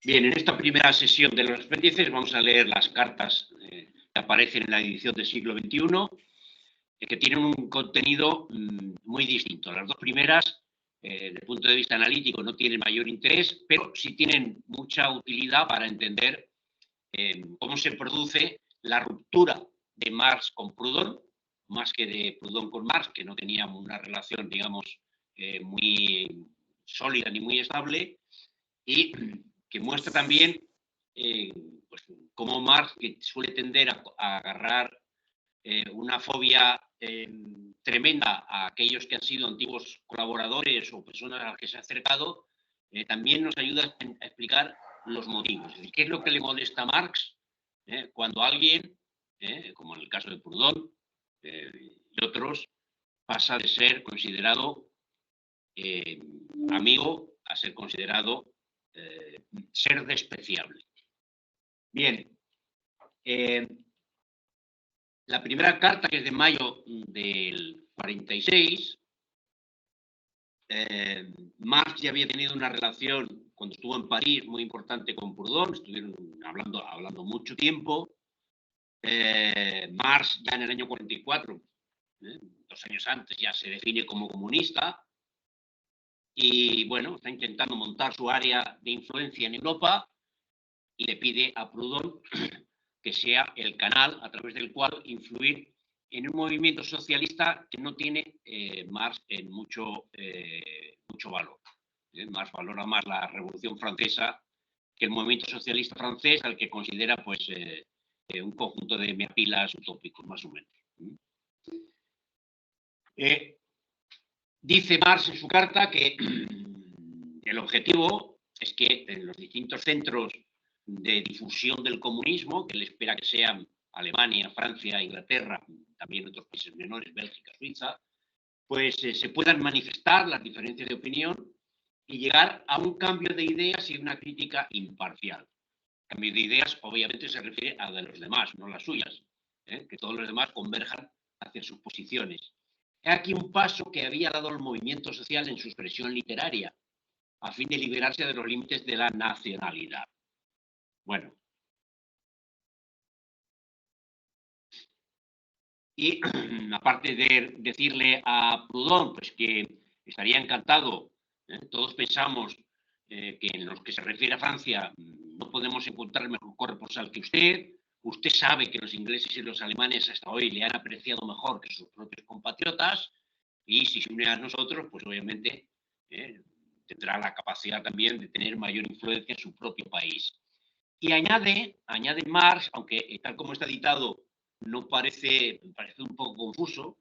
Bien, en esta primera sesión de los apéndices vamos a leer las cartas que aparecen en la edición del siglo XXI, que tienen un contenido muy distinto. Las dos primeras, desde el punto de vista analítico, no tienen mayor interés, pero sí tienen mucha utilidad para entender cómo se produce la ruptura de Marx con Proudhon, más que de Proudhon con Marx, que no tenían una relación, digamos, muy sólida ni muy estable, y que muestra también pues, cómo Marx, que suele tender a agarrar una fobia tremenda a aquellos que han sido antiguos colaboradores o personas a las que se ha acercado, también nos ayuda a explicar los motivos. Es decir, ¿qué es lo que le molesta a Marx cuando alguien, como en el caso de Proudhon y otros, pasa de ser considerado amigo a ser considerado ser despreciable? Bien, la primera carta, que es de mayo del 46, Marx ya había tenido una relación cuando estuvo en París muy importante con Proudhon, estuvieron hablando mucho tiempo. Marx ya en el año 44, 2 años antes, ya se define como comunista y bueno, está intentando montar su área de influencia en Europa y le pide a Proudhon que sea el canal a través del cual influir en un movimiento socialista que no tiene Marx en mucho valor. Marx valora más la Revolución Francesa que el movimiento socialista francés, al que considera pues, un conjunto de meapilas utópicos, más o menos. Dice Marx en su carta que el objetivo es que en los distintos centros de difusión del comunismo, que él espera que sean Alemania, Francia, Inglaterra, también otros países menores, Bélgica, Suiza, pues se puedan manifestar las diferencias de opinión y llegar a un cambio de ideas y una crítica imparcial. Cambio de ideas, obviamente, se refiere a de los demás, no las suyas, que todos los demás converjan hacia sus posiciones. He aquí un paso que había dado el movimiento social en su expresión literaria, a fin de liberarse de los límites de la nacionalidad. Bueno. Y aparte de decirle a Proudhon pues, que estaría encantado, todos pensamos que en los que se refiere a Francia no podemos encontrar mejor corresponsal que usted. Usted sabe que los ingleses y los alemanes hasta hoy le han apreciado mejor que sus propios compatriotas y si se une a nosotros, pues obviamente tendrá la capacidad también de tener mayor influencia en su propio país. Y añade Marx, aunque tal como está editado no parece un poco confuso,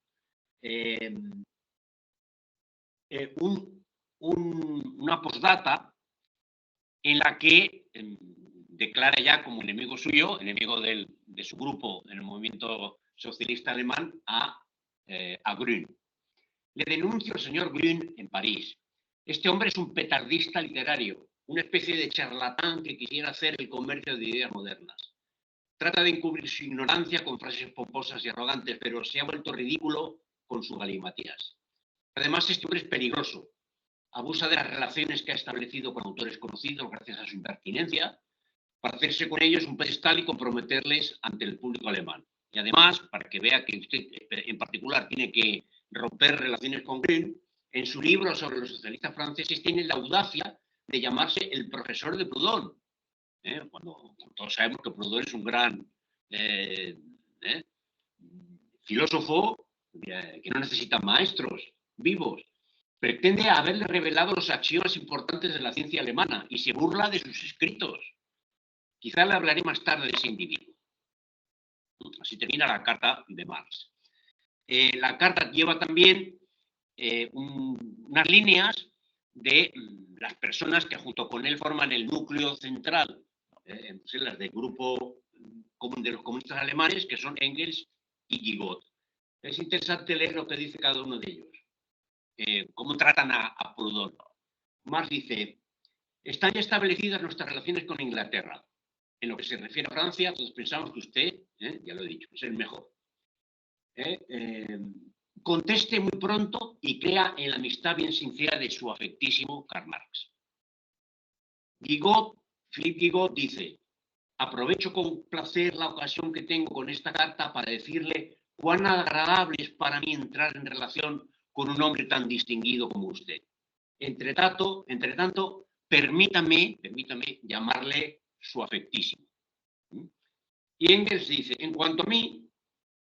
una postdata en la que declara ya como enemigo suyo, enemigo de su grupo en el movimiento socialista alemán, a Grün. Le denuncio al señor Grün en París. Este hombre es un petardista literario, una especie de charlatán que quisiera hacer el comercio de ideas modernas. Trata de encubrir su ignorancia con frases pomposas y arrogantes, pero se ha vuelto ridículo con sus galimatías. Además, este hombre es peligroso. Abusa de las relaciones que ha establecido con autores conocidos gracias a su impertinencia para hacerse con ellos un pedestal y comprometerles ante el público alemán. Y además, para que vea que usted en particular tiene que romper relaciones con Grün, en su libro sobre los socialistas franceses tiene la audacia de llamarse el profesor de Proudhon. Cuando todos sabemos que Proudhon es un gran filósofo que no necesita maestros vivos. Pretende haberle revelado los axiomas importantes de la ciencia alemana y se burla de sus escritos. Quizá le hablaré más tarde de ese individuo. Así termina la carta de Marx. La carta lleva también unas líneas de las personas que junto con él forman el núcleo central, las del grupo de los comunistas alemanes, que son Engels y Gigot. Es interesante leer lo que dice cada uno de ellos. Cómo tratan a Proudhon. Marx dice, están ya establecidas nuestras relaciones con Inglaterra. En lo que se refiere a Francia, todos pensamos que usted, ya lo he dicho, es el mejor. Conteste muy pronto y crea en la amistad bien sincera de su afectísimo Karl Marx. Gigot Philippe Guigot dice: aprovecho con placer la ocasión que tengo con esta carta para decirle cuán agradable es para mí entrar en relación con un hombre tan distinguido como usted. Entre tanto, permítame llamarle su afectísimo. Y Engels dice: en cuanto a mí,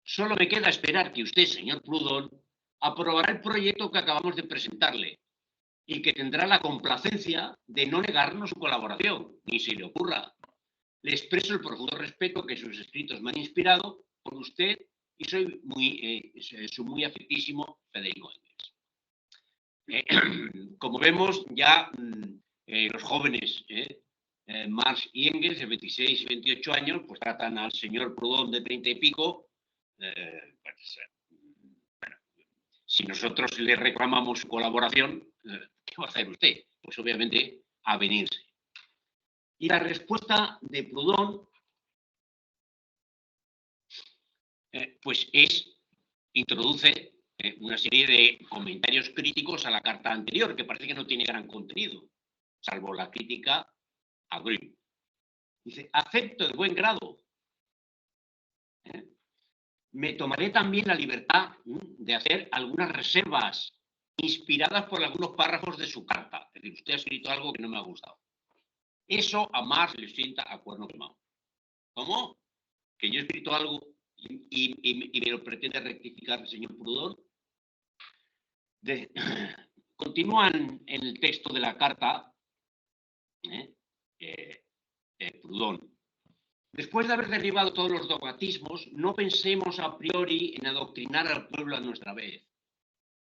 solo me queda esperar que usted, señor Proudhon, aprobará el proyecto que acabamos de presentarle y que tendrá la complacencia de no negarnos su colaboración, ni se le ocurra. Le expreso el profundo respeto que sus escritos me han inspirado por usted y soy su muy afectísimo Federico Engels. Como vemos, ya los jóvenes, Marx y Engels, de 26 y 28 años, pues tratan al señor Proudhon de 30 y pico. Bueno, si nosotros le reclamamos su colaboración, ¿qué va a hacer usted? Pues obviamente a venirse. Y la respuesta de Proudhon pues introduce una serie de comentarios críticos a la carta anterior, que parece que no tiene gran contenido, salvo la crítica a Green. Dice: acepto de buen grado. Me tomaré también la libertad de hacer algunas reservas inspiradas por algunos párrafos de su carta. Es decir, usted ha escrito algo que no me ha gustado. Eso a Marx le sienta a cuerno quemado. ¿Cómo? Que yo he escrito algo y me lo pretende rectificar el señor Proudhon. Continúan en el texto de la carta Proudhon. Después de haber derribado todos los dogmatismos, no pensemos a priori en adoctrinar al pueblo a nuestra vez.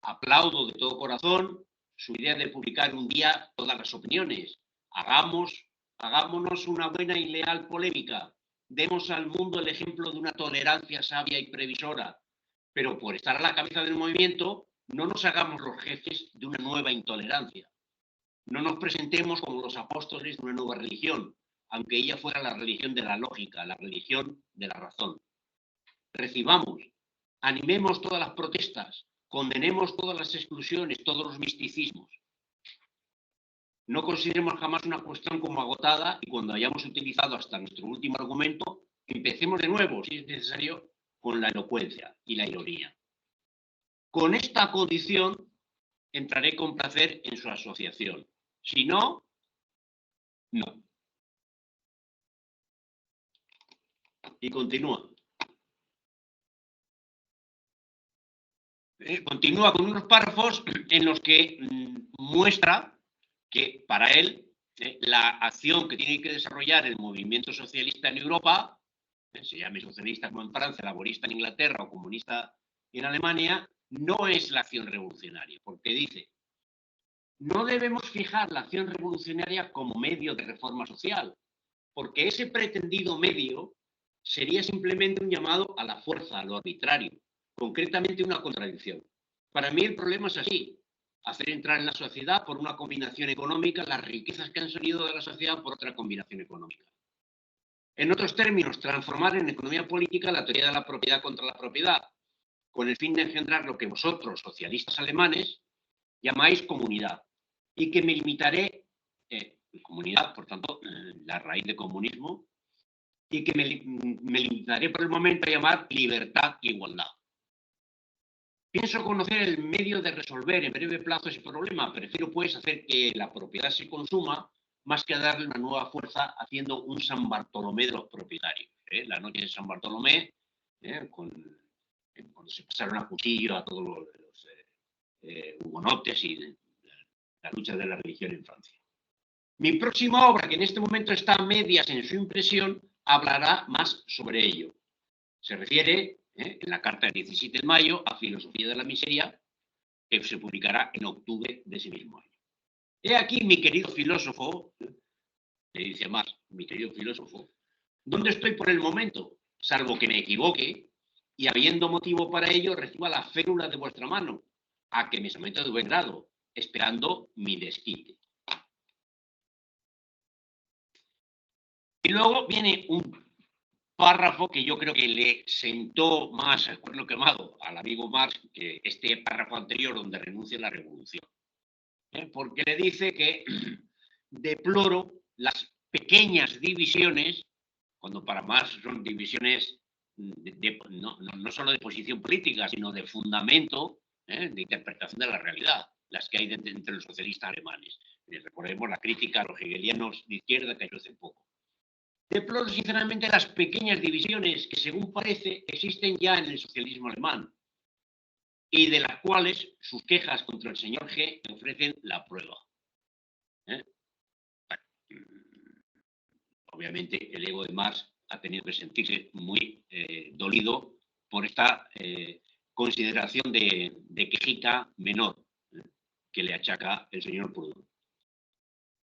Aplaudo de todo corazón su idea de publicar un día todas las opiniones. Hagámonos una buena y leal polémica. Demos al mundo el ejemplo de una tolerancia sabia y previsora. Pero por estar a la cabeza del movimiento, no nos hagamos los jefes de una nueva intolerancia. No nos presentemos como los apóstoles de una nueva religión, aunque ella fuera la religión de la lógica, la religión de la razón. Recibamos, animemos todas las protestas, condenemos todas las exclusiones, todos los misticismos. No consideremos jamás una cuestión como agotada y cuando hayamos utilizado hasta nuestro último argumento, empecemos de nuevo, si es necesario, con la elocuencia y la ironía. Con esta condición entraré con placer en su asociación. Si no, no. Y continúa. Continúa con unos párrafos en los que muestra que para él la acción que tiene que desarrollar el movimiento socialista en Europa, se llame socialista como en Francia, laborista en Inglaterra o comunista en Alemania, no es la acción revolucionaria, porque dice: no debemos fijar la acción revolucionaria como medio de reforma social, porque ese pretendido medio sería simplemente un llamado a la fuerza, a lo arbitrario, concretamente una contradicción. Para mí el problema es así: hacer entrar en la sociedad por una combinación económica las riquezas que han salido de la sociedad por otra combinación económica. En otros términos, transformar en economía política la teoría de la propiedad contra la propiedad, con el fin de engendrar lo que vosotros, socialistas alemanes, llamáis comunidad, y que me limitaré, comunidad, por tanto, la raíz de comunismo, y que me limitaré por el momento a llamar libertad e igualdad. Pienso conocer el medio de resolver en breve plazo ese problema. Prefiero, pues, hacer que la propiedad se consuma más que darle una nueva fuerza haciendo un San Bartolomé de los propietarios. La noche de San Bartolomé, cuando se pasaron a cuchillo a todos los hugonotes y la lucha de la religión en Francia. Mi próxima obra, que en este momento está a medias en su impresión, hablará más sobre ello. Se refiere, en la carta del 17 de mayo, a Filosofía de la Miseria, que se publicará en octubre de ese mismo año. He aquí, mi querido filósofo, le dice Marx, mi querido filósofo, ¿dónde estoy por el momento? Salvo que me equivoque, y habiendo motivo para ello, reciba la férula de vuestra mano, a que me someto de buen grado, esperando mi desquite. Y luego viene un párrafo que yo creo que le sentó más el cuerno quemado al amigo Marx que este párrafo anterior donde renuncia a la revolución. Porque le dice que deploro las pequeñas divisiones, cuando para Marx son divisiones no solo de posición política, sino de fundamento, de interpretación de la realidad, las que hay entre los socialistas alemanes. Recordemos la crítica a los hegelianos de izquierda que hay hace poco. Deploro sinceramente las pequeñas divisiones que, según parece, existen ya en el socialismo alemán y de las cuales sus quejas contra el señor G ofrecen la prueba. Bueno, obviamente el ego de Marx ha tenido que sentirse muy dolido por esta consideración de quejica menor que le achaca el señor Proudhon.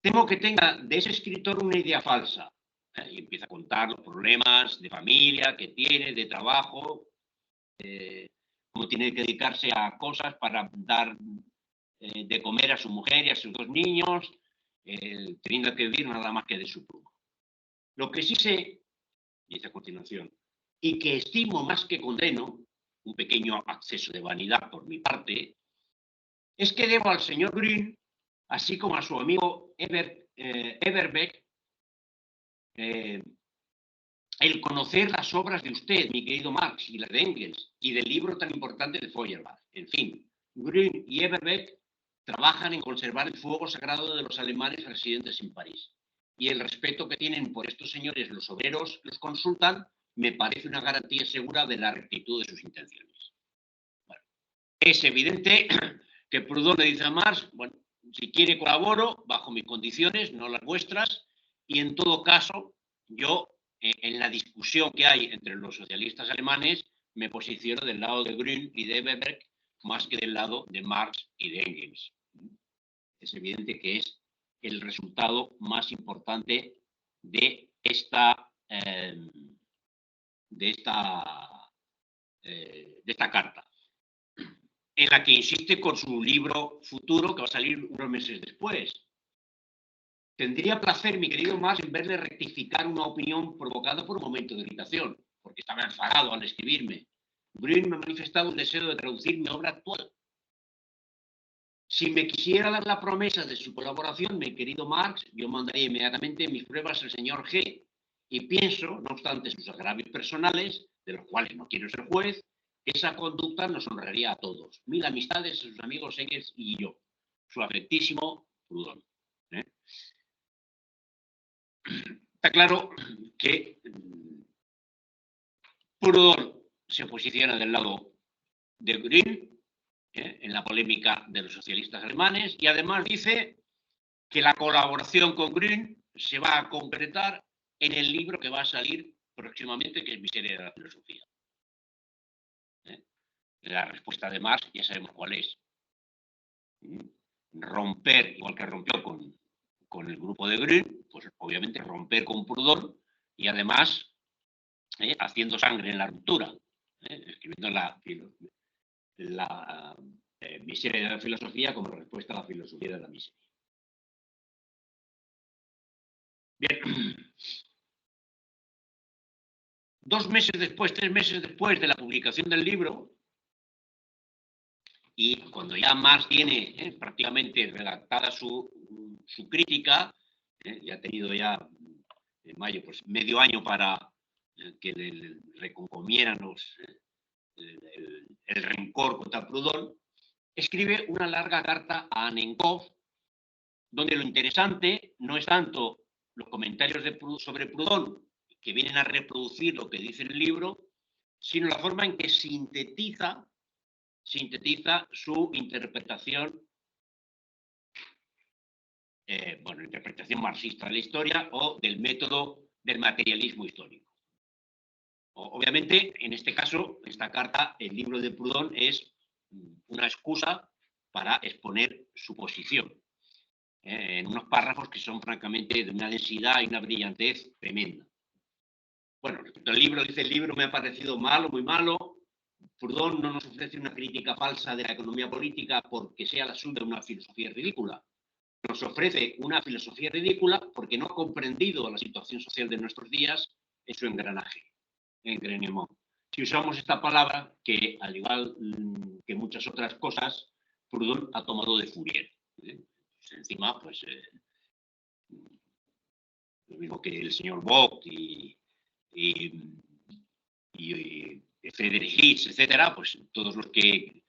Temo que tenga de ese escritor una idea falsa, y empieza a contar los problemas de familia que tiene, de trabajo, cómo tiene que dedicarse a cosas para dar de comer a su mujer y a sus 2 niños, teniendo que vivir nada más que de su pluma. Lo que sí sé, dice a continuación, y que estimo más que condeno, un pequeño acceso de vanidad por mi parte, es que debo al señor Grün, así como a su amigo Everbeck, el conocer las obras de usted, mi querido Marx, y las de Engels, y del libro tan importante de Feuerbach. En fin, Grün y Everbeck trabajan en conservar el fuego sagrado de los alemanes residentes en París. Y el respeto que tienen por estos señores los obreros los consultan me parece una garantía segura de la rectitud de sus intenciones. Bueno, es evidente que Proudhon le dice a Marx, bueno, si quiere colaboro bajo mis condiciones, no las vuestras, y en todo caso, yo en la discusión que hay entre los socialistas alemanes me posiciono del lado de Grün y de Weber más que del lado de Marx y de Engels. Es evidente que es el resultado más importante de esta carta, en la que insiste con su libro futuro que va a salir unos meses después. Tendría placer, mi querido Marx, en verle rectificar una opinión provocada por un momento de irritación, porque estaba enfadado al escribirme. Grün me ha manifestado un deseo de traducir mi obra actual. Si me quisiera dar la promesa de su colaboración, mi querido Marx, yo mandaría inmediatamente mis pruebas al señor G. Y pienso, no obstante sus agravios personales, de los cuales no quiero ser juez, esa conducta nos honraría a todos. 1000 amistades, sus amigos Engels y yo. Su afectísimo Proudhon. Está claro que Proudhon se posiciona del lado de Grün en la polémica de los socialistas alemanes y además dice que la colaboración con Grün se va a concretar en el libro que va a salir próximamente, que es Miseria de la filosofía. La respuesta de Marx ya sabemos cuál es. Romper, igual que rompió con el grupo de Grün, pues obviamente romper con Proudhon y además haciendo sangre en la ruptura, escribiendo la miseria de la filosofía como respuesta a la filosofía de la miseria. Bien. 2 meses después, 3 meses después de la publicación del libro, y cuando ya Marx tiene prácticamente redactada su crítica, ya ha tenido ya en mayo pues medio año para que le reconcomieran el rencor contra Proudhon, escribe una larga carta a Annenkov, donde lo interesante no es tanto los comentarios sobre Proudhon, que vienen a reproducir lo que dice el libro, sino la forma en que sintetiza su interpretación, interpretación marxista de la historia o del método del materialismo histórico. Obviamente, en este caso, esta carta, el libro de Proudhon es una excusa para exponer su posición en unos párrafos que son francamente de una densidad y una brillantez tremenda. Bueno, respecto al libro, dice: el libro me ha parecido malo, muy malo. Proudhon no nos ofrece una crítica falsa de la economía política porque sea la suya una filosofía ridícula. Nos ofrece una filosofía ridícula porque no ha comprendido la situación social de nuestros días en su engranaje, engrenement. Si usamos esta palabra, que al igual que muchas otras cosas, Proudhon ha tomado de Fourier. Encima, pues lo mismo que el señor Vogt y Friedrich Nietzsche, etcétera, pues todos los que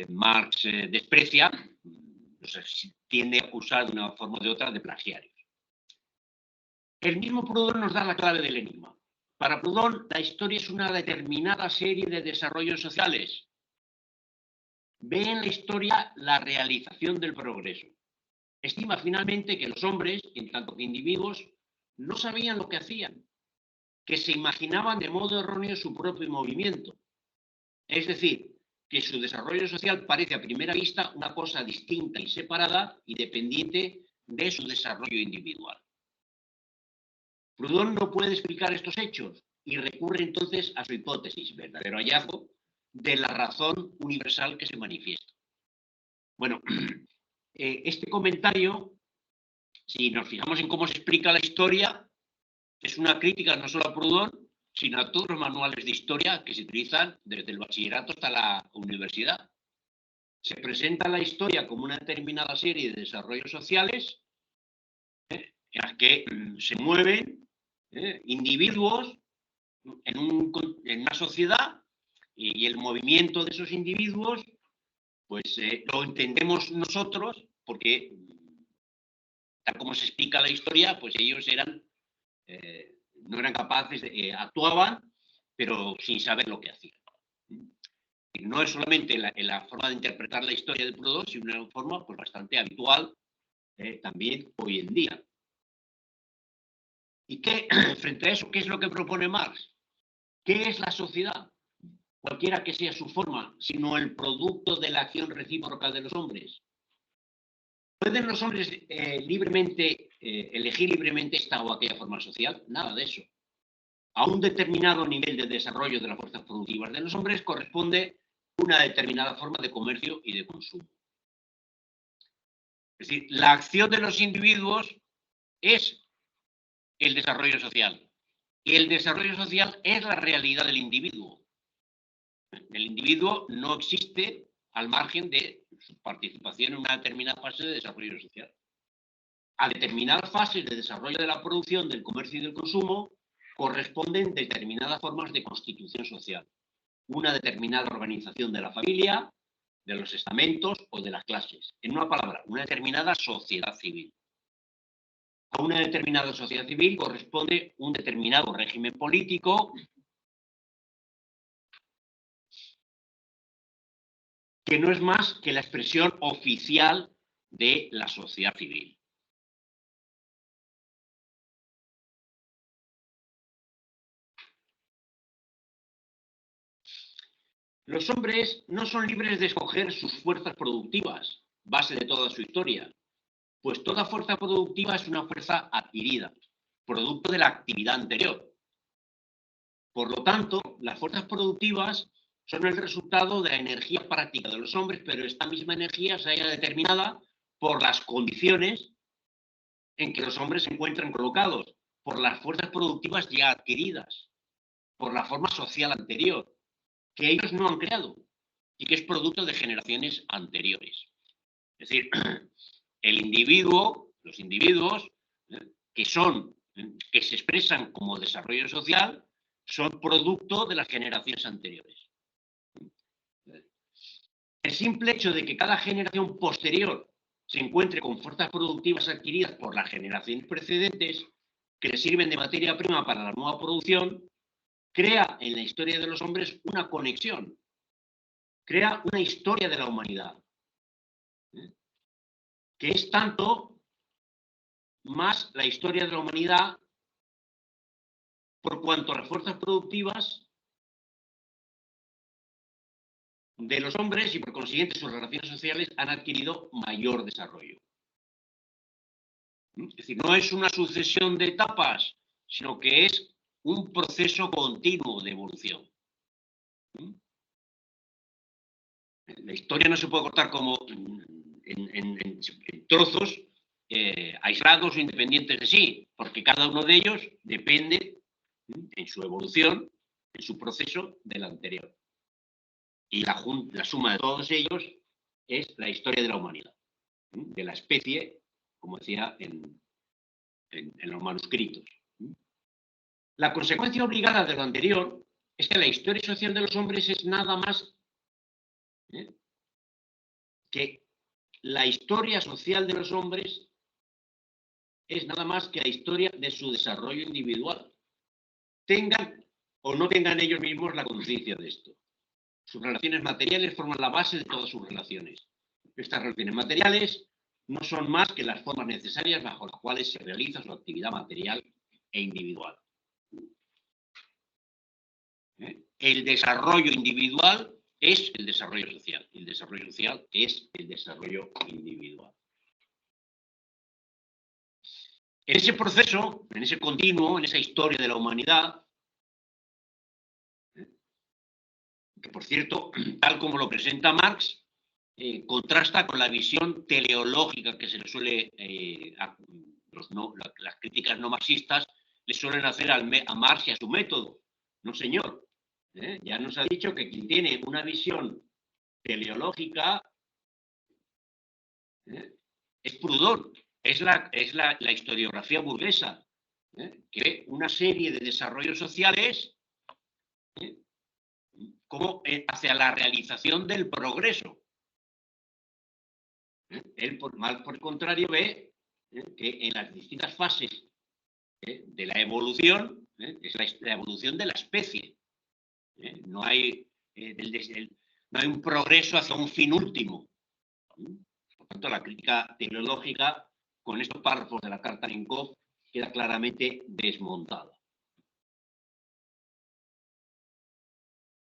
Marx desprecia, pues, tiende a acusar de una forma o de otra de plagiarios. El mismo Proudhon nos da la clave del enigma. Para Proudhon, la historia es una determinada serie de desarrollos sociales. Ve en la historia la realización del progreso. Estima finalmente que los hombres, en tanto que individuos, no sabían lo que hacían, que se imaginaban de modo erróneo su propio movimiento. Es decir, que su desarrollo social parece a primera vista una cosa distinta y separada y dependiente de su desarrollo individual. Proudhon no puede explicar estos hechos y recurre entonces a su hipótesis, verdadero hallazgo, de la razón universal que se manifiesta. Bueno, este comentario, si nos fijamos en cómo se explica la historia, es una crítica no solo a Proudhon, sino a todos los manuales de historia que se utilizan desde el bachillerato hasta la universidad. Se presenta la historia como una determinada serie de desarrollos sociales en las que se mueven individuos en una sociedad y el movimiento de esos individuos pues lo entendemos nosotros porque tal como se explica la historia, pues ellos no eran capaces, actuaban, pero sin saber lo que hacían. Y no es solamente la forma de interpretar la historia de Proudhon, sino una forma pues, bastante habitual también hoy en día. ¿Y qué, frente a eso, qué es lo que propone Marx? ¿Qué es la sociedad? Cualquiera que sea su forma, sino el producto de la acción recíproca de los hombres. ¿Pueden los hombres elegir libremente esta o aquella forma social? Nada de eso. A un determinado nivel de desarrollo de las fuerzas productivas de los hombres corresponde una determinada forma de comercio y de consumo. Es decir, la acción de los individuos es el desarrollo social. Y el desarrollo social es la realidad del individuo. El individuo no existe al margen de su participación en una determinada fase de desarrollo social. A determinadas fases de desarrollo de la producción, del comercio y del consumo corresponden determinadas formas de constitución social. Una determinada organización de la familia, de los estamentos o de las clases. En una palabra, una determinada sociedad civil. A una determinada sociedad civil corresponde un determinado régimen político que no es más que la expresión oficial de la sociedad civil. Los hombres no son libres de escoger sus fuerzas productivas, base de toda su historia, pues toda fuerza productiva es una fuerza adquirida, producto de la actividad anterior. Por lo tanto, las fuerzas productivas son el resultado de la energía práctica de los hombres, pero esta misma energía se halla determinada por las condiciones en que los hombres se encuentran colocados, por las fuerzas productivas ya adquiridas, por la forma social anterior, que ellos no han creado y que es producto de generaciones anteriores. Es decir, el individuo, los individuos que se expresan como desarrollo social, son producto de las generaciones anteriores. El simple hecho de que cada generación posterior se encuentre con fuerzas productivas adquiridas por las generaciones precedentes, que le sirven de materia prima para la nueva producción, crea en la historia de los hombres una conexión, crea una historia de la humanidad, que es tanto más la historia de la humanidad por cuanto las fuerzas productivas de los hombres y por consiguiente sus relaciones sociales han adquirido mayor desarrollo. Es decir, no es una sucesión de etapas, sino que es un proceso continuo de evolución. La historia no se puede cortar como en trozos aislados o independientes de sí, porque cada uno de ellos depende en su evolución, en su proceso del anterior. Y la suma de todos ellos es la historia de la humanidad, de la especie, como decía en los manuscritos. La consecuencia obligada de lo anterior es que la historia social de los hombres es nada más que la historia social de los hombres es nada más que la historia de su desarrollo individual. Tengan o no tengan ellos mismos la conciencia de esto. Sus relaciones materiales forman la base de todas sus relaciones. Estas relaciones materiales no son más que las formas necesarias bajo las cuales se realiza su actividad material e individual. El desarrollo individual es el desarrollo social. El desarrollo social es el desarrollo individual. En ese proceso, en ese continuo, en esa historia de la humanidad, que por cierto, tal como lo presenta Marx, contrasta con la visión teleológica que se le suele, las críticas no marxistas le suelen hacer a Marx y a su método. No, señor. Ya nos ha dicho que quien tiene una visión teleológica es Proudhon, es la historiografía burguesa, que ve una serie de desarrollos sociales como hacia la realización del progreso. Él, por el contrario, ve que en las distintas fases de la evolución, es la evolución de la especie. No hay un progreso hacia un fin último. Por tanto, la crítica teleológica con estos párrafos de la carta Nenkov queda claramente desmontada.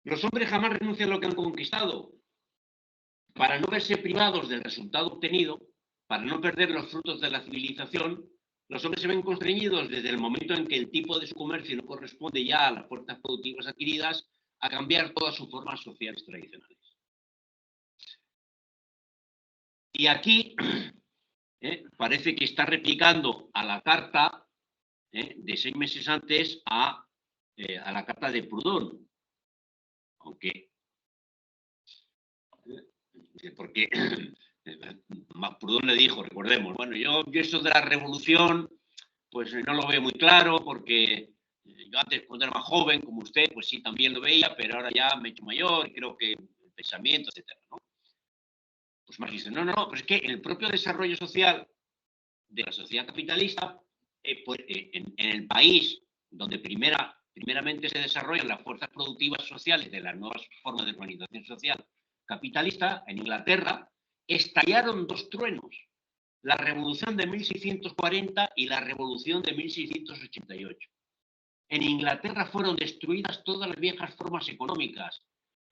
Los hombres jamás renuncian a lo que han conquistado. Para no verse privados del resultado obtenido, para no perder los frutos de la civilización, los hombres se ven constreñidos desde el momento en que el tipo de su comercio no corresponde ya a las fuerzas productivas adquiridas a cambiar todas sus formas sociales tradicionales. Y aquí parece que está replicando a la carta de 6 meses antes a la carta de Proudhon. Aunque, porque Proudhon le dijo, recordemos, bueno, yo eso de la revolución, pues no lo veo muy claro, porque yo antes, cuando era más joven, como usted, pues sí, también lo veía, pero ahora ya me he hecho mayor y creo que el pensamiento, etcétera, ¿no? Pues Marx dice, no, pues es que el propio desarrollo social de la sociedad capitalista, en el país donde primeramente se desarrollan las fuerzas productivas sociales de las nuevas formas de organización social capitalista, en Inglaterra, estallaron 2 truenos, la revolución de 1640 y la revolución de 1688. En Inglaterra fueron destruidas todas las viejas formas económicas,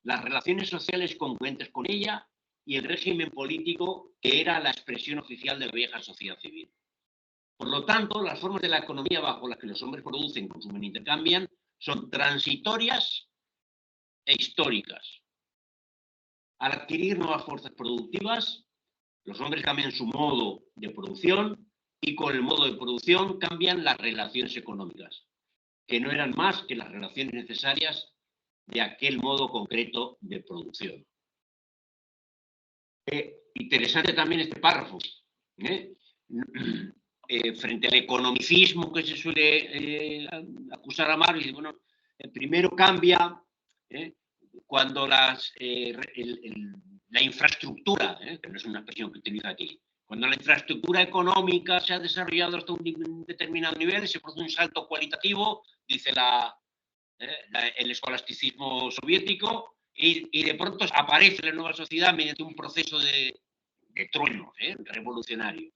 las relaciones sociales congruentes con ella y el régimen político que era la expresión oficial de la vieja sociedad civil. Por lo tanto, las formas de la economía bajo las que los hombres producen, consumen e intercambian son transitorias e históricas. Al adquirir nuevas fuerzas productivas, los hombres cambian su modo de producción y con el modo de producción cambian las relaciones económicas, que no eran más que las relaciones necesarias de aquel modo concreto de producción. Interesante también este párrafo. Frente al economicismo que se suele acusar a Marx, bueno, el primero cambia cuando la infraestructura, que no es una expresión que utiliza aquí, cuando la infraestructura económica se ha desarrollado hasta un determinado nivel, se produce un salto cualitativo, dice el escolasticismo soviético, y de pronto aparece la nueva sociedad mediante un proceso de trueno revolucionario.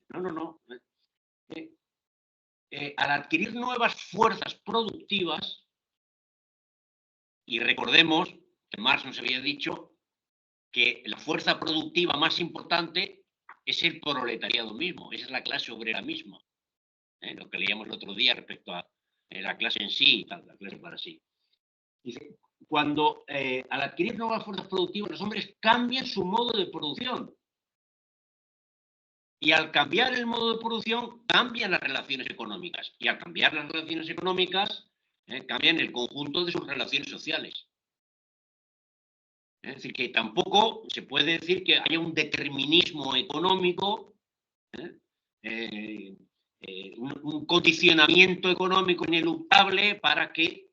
No. Al adquirir nuevas fuerzas productivas, y recordemos que Marx nos había dicho que la fuerza productiva más importante es el proletariado mismo, esa es la clase obrera misma. Lo que leíamos el otro día respecto a la clase en sí, la clase para sí. Dice, cuando al adquirir nuevas fuerzas productivas los hombres cambian su modo de producción. Y al cambiar el modo de producción, cambian las relaciones económicas. Y al cambiar las relaciones económicas, cambian el conjunto de sus relaciones sociales. Es decir, que tampoco se puede decir que haya un determinismo económico un condicionamiento económico ineluctable para que,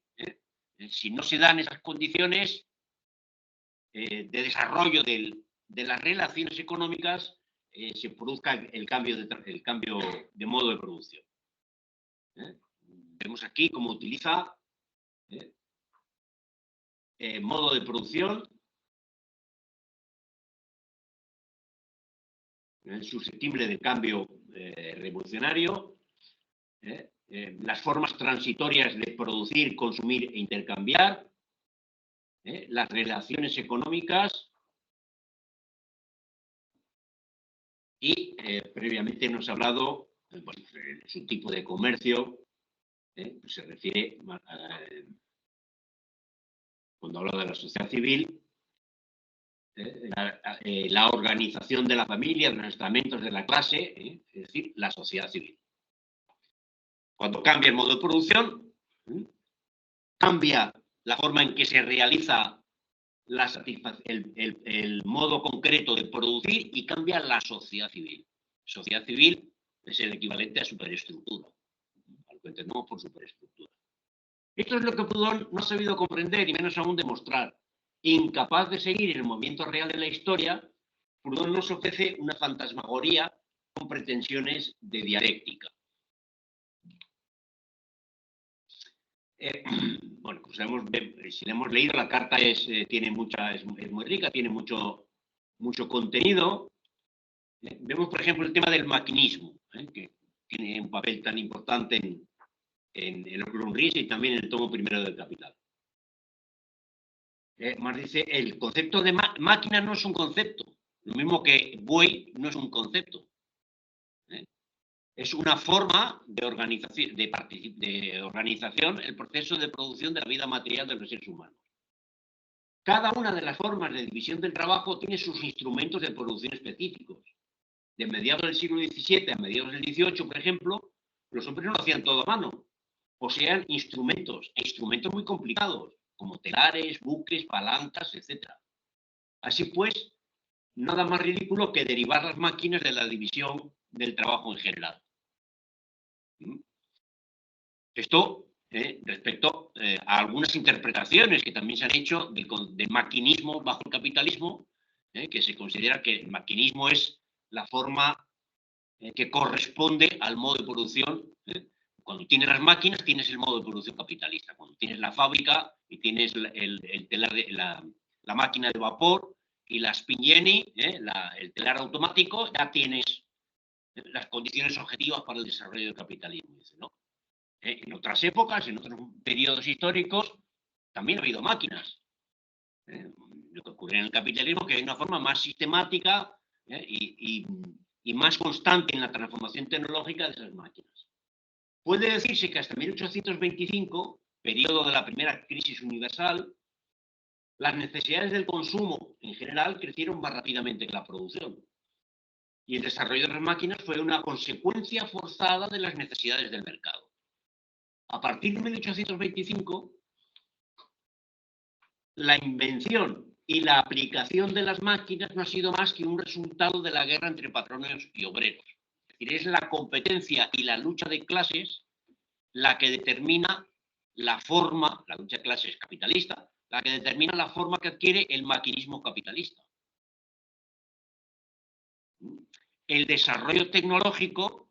si no se dan esas condiciones de desarrollo de las relaciones económicas, se produzca el cambio de modo de producción. Vemos aquí cómo utiliza modo de producción susceptible de cambio revolucionario, las formas transitorias de producir, consumir e intercambiar, las relaciones económicas y previamente nos ha hablado pues, su tipo de comercio, pues se refiere cuando habla de la sociedad civil, la organización de la familia, de los estamentos de la clase, es decir, la sociedad civil. Cuando cambia el modo de producción, cambia la forma en que se realiza el modo concreto de producir y cambia la sociedad civil. Sociedad civil es el equivalente a superestructura, a lo que entendemos por superestructura. Esto es lo que Proudhon no ha sabido comprender y menos aún demostrar. Incapaz de seguir el movimiento real de la historia, Proudhon nos ofrece una fantasmagoría con pretensiones de dialéctica. Bueno, pues si la hemos leído, la carta es muy rica, tiene mucho contenido. Vemos, por ejemplo, el tema del maquinismo, que tiene un papel tan importante en el Grundrisse y también en el tomo primero del Capital. Marx dice, el concepto de máquina no es un concepto, lo mismo que buey no es un concepto. Es una forma de organización, el proceso de producción de la vida material de los seres humanos. Cada una de las formas de división del trabajo tiene sus instrumentos de producción específicos. De mediados del siglo XVII a mediados del XVIII, por ejemplo, los hombres no lo hacían todo a mano. Poseían instrumentos muy complicados, como telares, buques, palancas, etc. Así pues, nada más ridículo que derivar las máquinas de la división del trabajo en general. Esto respecto a algunas interpretaciones que también se han hecho del maquinismo bajo el capitalismo, que se considera que el maquinismo es la forma que corresponde al modo de producción. Cuando tienes las máquinas, tienes el modo de producción capitalista. Cuando tienes la fábrica y tienes el telar la máquina de vapor y la Spinelli, el telar automático, ya tienes las condiciones objetivas para el desarrollo del capitalismo. ¿No? En otras épocas, en otros periodos históricos, también ha habido máquinas. Lo que ocurre en el capitalismo es que hay una forma más sistemática y más constante en la transformación tecnológica de esas máquinas. Puede decirse que hasta 1825, periodo de la primera crisis universal, las necesidades del consumo en general crecieron más rápidamente que la producción. Y el desarrollo de las máquinas fue una consecuencia forzada de las necesidades del mercado. A partir de 1825, la invención y la aplicación de las máquinas no ha sido más que un resultado de la guerra entre patronos y obreros. Es decir, es la competencia y la lucha de clases la que determina la forma, la lucha de clases capitalista, la que determina la forma que adquiere el maquinismo capitalista. El desarrollo tecnológico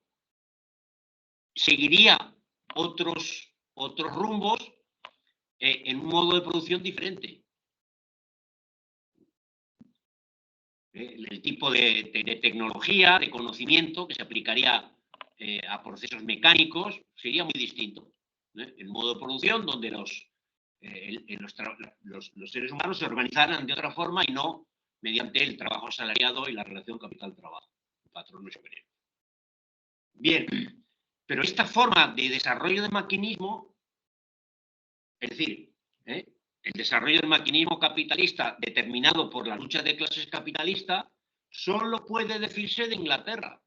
seguiría otros rumbos en un modo de producción diferente. El tipo de tecnología, de conocimiento que se aplicaría a procesos mecánicos sería muy distinto. El modo de producción donde los seres humanos se organizaran de otra forma y no mediante el trabajo asalariado y la relación capital-trabajo, patronos y obreros. Bien, pero esta forma de desarrollo del maquinismo, es decir, el desarrollo del maquinismo capitalista determinado por la lucha de clases capitalista, solo puede decirse de Inglaterra.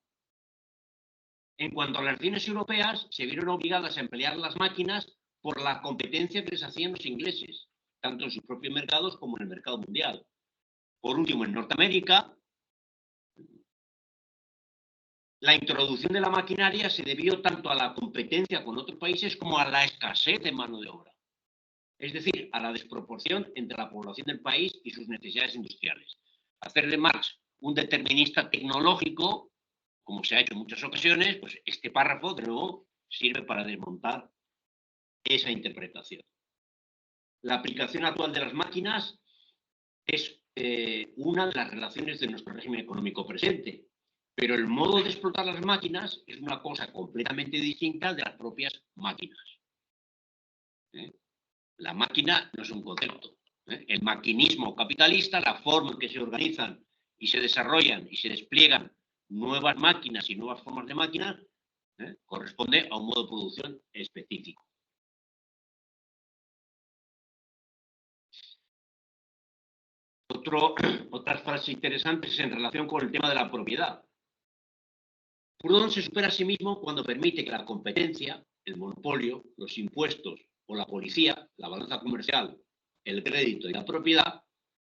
En cuanto a las naciones europeas, se vieron obligadas a emplear las máquinas por la competencia que les hacían los ingleses, tanto en sus propios mercados como en el mercado mundial. Por último, en Norteamérica, la introducción de la maquinaria se debió tanto a la competencia con otros países como a la escasez de mano de obra. Es decir, a la desproporción entre la población del país y sus necesidades industriales. Hacer de Marx un determinista tecnológico, como se ha hecho en muchas ocasiones, pues este párrafo, de nuevo, sirve para desmontar esa interpretación. La aplicación actual de las máquinas es una de las relaciones de nuestro régimen económico presente, pero el modo de explotar las máquinas es una cosa completamente distinta de las propias máquinas. La máquina no es un concepto. El maquinismo capitalista, la forma en que se organizan y se desarrollan y se despliegan nuevas máquinas y nuevas formas de máquinas, corresponde a un modo de producción específico. Otras frases interesantes en relación con el tema de la propiedad. Proudhon se supera a sí mismo cuando permite que la competencia, el monopolio, los impuestos o la policía, la balanza comercial, el crédito y la propiedad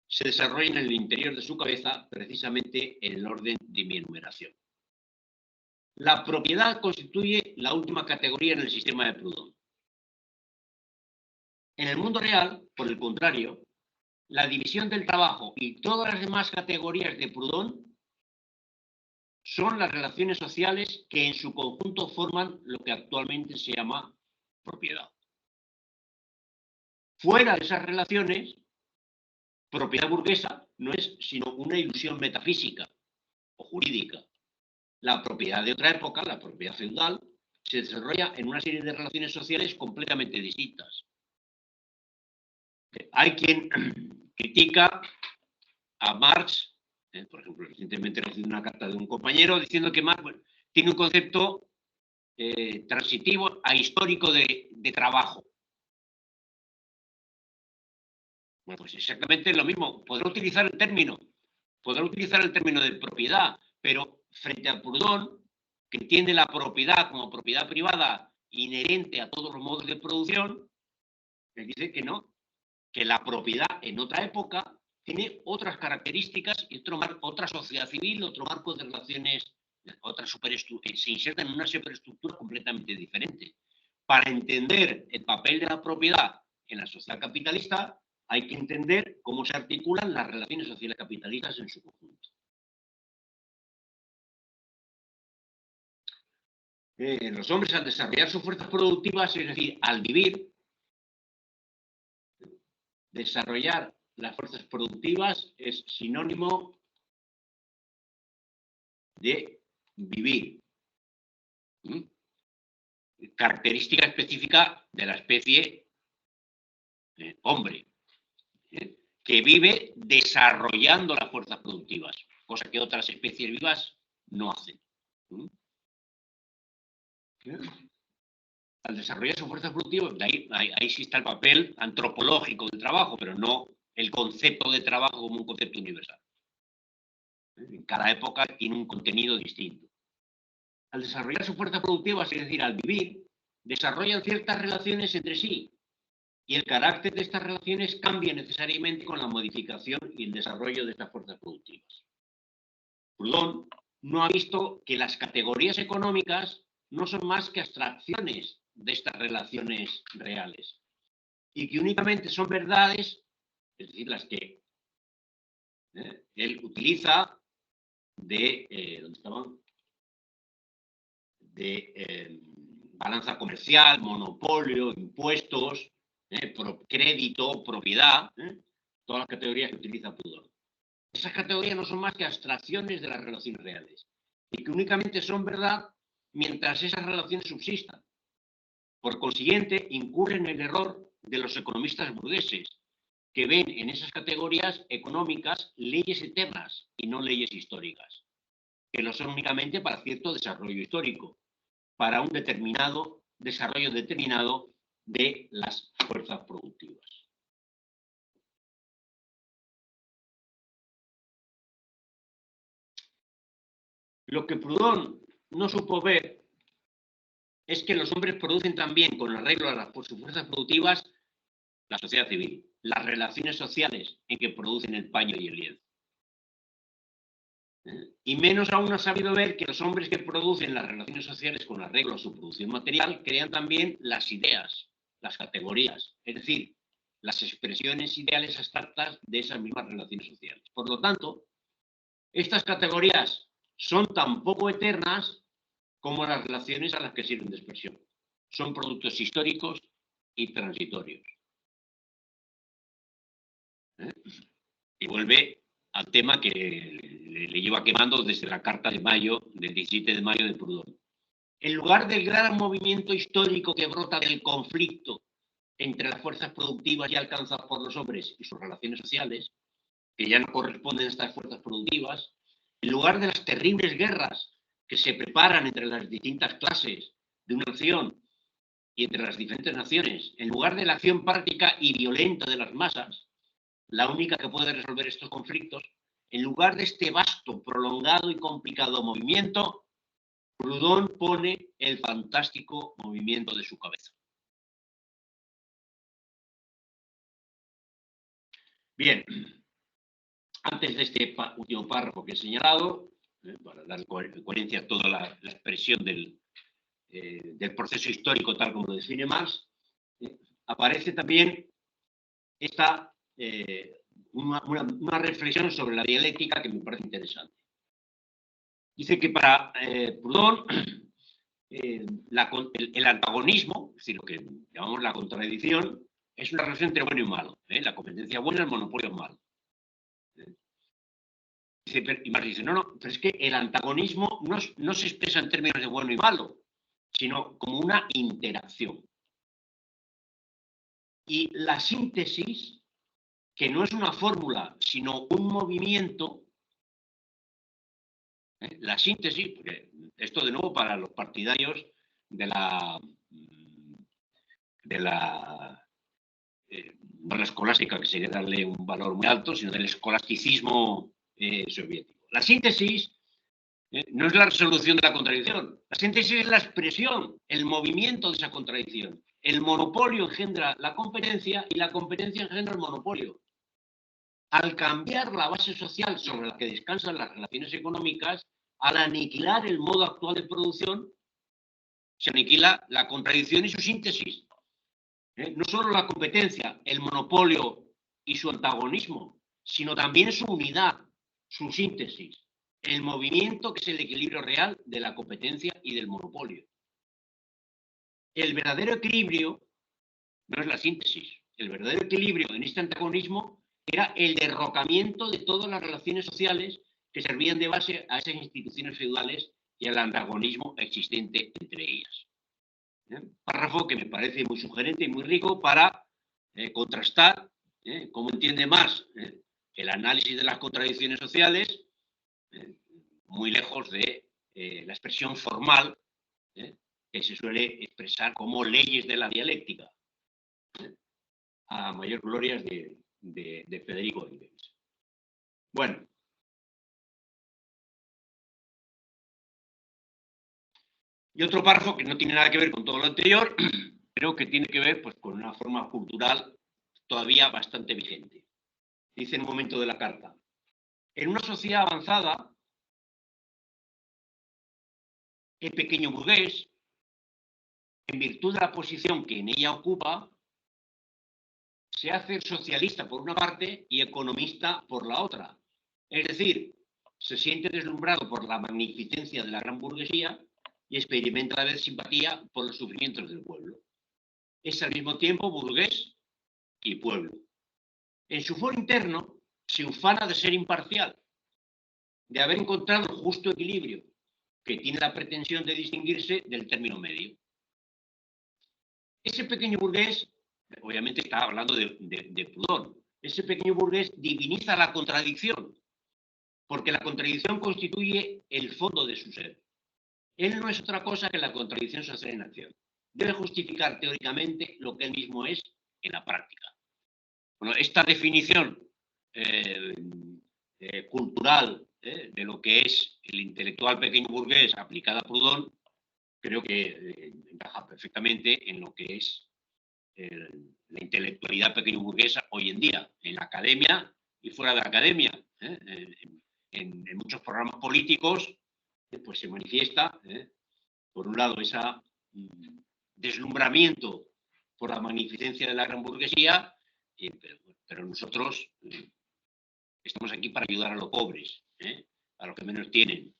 se desarrollen en el interior de su cabeza precisamente en el orden de mi enumeración. La propiedad constituye la última categoría en el sistema de Proudhon. En el mundo real, por el contrario, la división del trabajo y todas las demás categorías de Proudhon son las relaciones sociales que en su conjunto forman lo que actualmente se llama propiedad. Fuera de esas relaciones, propiedad burguesa no es sino una ilusión metafísica o jurídica. La propiedad de otra época, la propiedad feudal, se desarrolla en una serie de relaciones sociales completamente distintas. Hay quien critica a Marx, por ejemplo, recientemente recibí una carta de un compañero diciendo que Marx tiene un concepto transitivo a histórico de trabajo. Bueno, pues exactamente lo mismo. Podrá utilizar el término de propiedad, pero frente a Proudhon, que entiende la propiedad como propiedad privada inherente a todos los modos de producción, él dice que no, que la propiedad en otra época tiene otras características y otra sociedad civil, otro marco de relaciones, se inserta en una superestructura completamente diferente. Para entender el papel de la propiedad en la sociedad capitalista, hay que entender cómo se articulan las relaciones sociales capitalistas en su conjunto. Los hombres, al desarrollar sus fuerzas productivas, es decir, al vivir, desarrollar las fuerzas productivas es sinónimo de vivir. Característica específica de la especie hombre, que vive desarrollando las fuerzas productivas, cosa que otras especies vivas no hacen. Al desarrollar sus fuerzas productivas, ahí sí está el papel antropológico del trabajo, pero no el concepto de trabajo como un concepto universal. En cada época tiene un contenido distinto. Al desarrollar sus fuerzas productivas, es decir, al vivir, desarrollan ciertas relaciones entre sí, y el carácter de estas relaciones cambia necesariamente con la modificación y el desarrollo de estas fuerzas productivas. Proudhon no ha visto que las categorías económicas no son más que abstracciones de estas relaciones reales y que únicamente son verdades, es decir, las que él utiliza ¿dónde estaban? De balanza comercial, monopolio, impuestos, crédito, propiedad, todas las categorías que utiliza Proudhon. Esas categorías no son más que abstracciones de las relaciones reales y que únicamente son verdad mientras esas relaciones subsistan. Por consiguiente, incurren en el error de los economistas burgueses, que ven en esas categorías económicas leyes eternas y no leyes históricas, que lo son únicamente para cierto desarrollo histórico, para un determinado desarrollo determinado de las fuerzas productivas. Lo que Proudhon no supo ver es que los hombres producen también, con arreglo a sus fuerzas productivas, la sociedad civil, las relaciones sociales en que producen el paño y el lienzo. Y menos aún ha sabido ver que los hombres que producen las relaciones sociales con arreglo a su producción material crean también las ideas, las categorías, es decir, las expresiones ideales abstractas de esas mismas relaciones sociales. Por lo tanto, estas categorías son tan poco eternas como las relaciones a las que sirven de expresión. Son productos históricos y transitorios. Y vuelve al tema que le lleva quemando desde la carta de mayo, del 17 de mayo de Proudhon. En lugar del gran movimiento histórico que brota del conflicto entre las fuerzas productivas ya alcanzadas por los hombres y sus relaciones sociales, que ya no corresponden a estas fuerzas productivas, en lugar de las terribles guerras que se preparan entre las distintas clases de una nación y entre las diferentes naciones, en lugar de la acción práctica y violenta de las masas, la única que puede resolver estos conflictos, en lugar de este vasto, prolongado y complicado movimiento, Proudhon pone el fantástico movimiento de su cabeza. Bien, antes de este último párrafo que he señalado, para dar coherencia a toda la expresión del proceso histórico tal como lo define Marx, aparece también esta, una reflexión sobre la dialéctica que me parece interesante. Dice que para Proudhon el antagonismo, es decir, lo que llamamos la contradicción, es una relación entre bueno y malo. La competencia buena, el monopolio malo. Y Marx dice, no, pero es que el antagonismo no se expresa en términos de bueno y malo, sino como una interacción. Y la síntesis, que no es una fórmula, sino un movimiento, la síntesis, porque esto de nuevo para los partidarios de la no la escolástica, que sería darle un valor muy alto, sino del escolasticismo soviético. La síntesis no es la resolución de la contradicción. La síntesis es la expresión, el movimiento de esa contradicción. El monopolio engendra la competencia y la competencia engendra el monopolio. Al cambiar la base social sobre la que descansan las relaciones económicas, al aniquilar el modo actual de producción, se aniquila la contradicción y su síntesis. No solo la competencia, el monopolio y su antagonismo, sino también su unidad, su síntesis, el movimiento que es el equilibrio real de la competencia y del monopolio. El verdadero equilibrio no es la síntesis. El verdadero equilibrio en este antagonismo era el derrocamiento de todas las relaciones sociales que servían de base a esas instituciones feudales y al antagonismo existente entre ellas. Párrafo que me parece muy sugerente y muy rico para contrastar cómo entiende Marx el análisis de las contradicciones sociales, muy lejos de la expresión formal que se suele expresar como leyes de la dialéctica, a mayor gloria de Federico Engels. Bueno. Y otro párrafo que no tiene nada que ver con todo lo anterior, pero que tiene que ver pues, con una forma cultural todavía bastante vigente. Dice en un momento de la carta, en una sociedad avanzada, el pequeño burgués, en virtud de la posición que en ella ocupa, se hace socialista por una parte y economista por la otra. Es decir, se siente deslumbrado por la magnificencia de la gran burguesía y experimenta a la vez simpatía por los sufrimientos del pueblo. Es al mismo tiempo burgués y pueblo. En su foro interno se ufana de ser imparcial, de haber encontrado el justo equilibrio, que tiene la pretensión de distinguirse del término medio. Ese pequeño burgués, obviamente está hablando de Proudhon, ese pequeño burgués diviniza la contradicción, porque la contradicción constituye el fondo de su ser. Él no es otra cosa que la contradicción social en acción. Debe justificar teóricamente lo que él mismo es en la práctica. Bueno, esta definición cultural de lo que es el intelectual pequeño burgués aplicada a Proudhon, creo que encaja perfectamente en lo que es la intelectualidad pequeño burguesa hoy en día, en la academia y fuera de la academia. en muchos programas políticos, pues se manifiesta, por un lado, ese deslumbramiento por la magnificencia de la gran burguesía, pero nosotros estamos aquí para ayudar a los pobres, a los que menos tienen,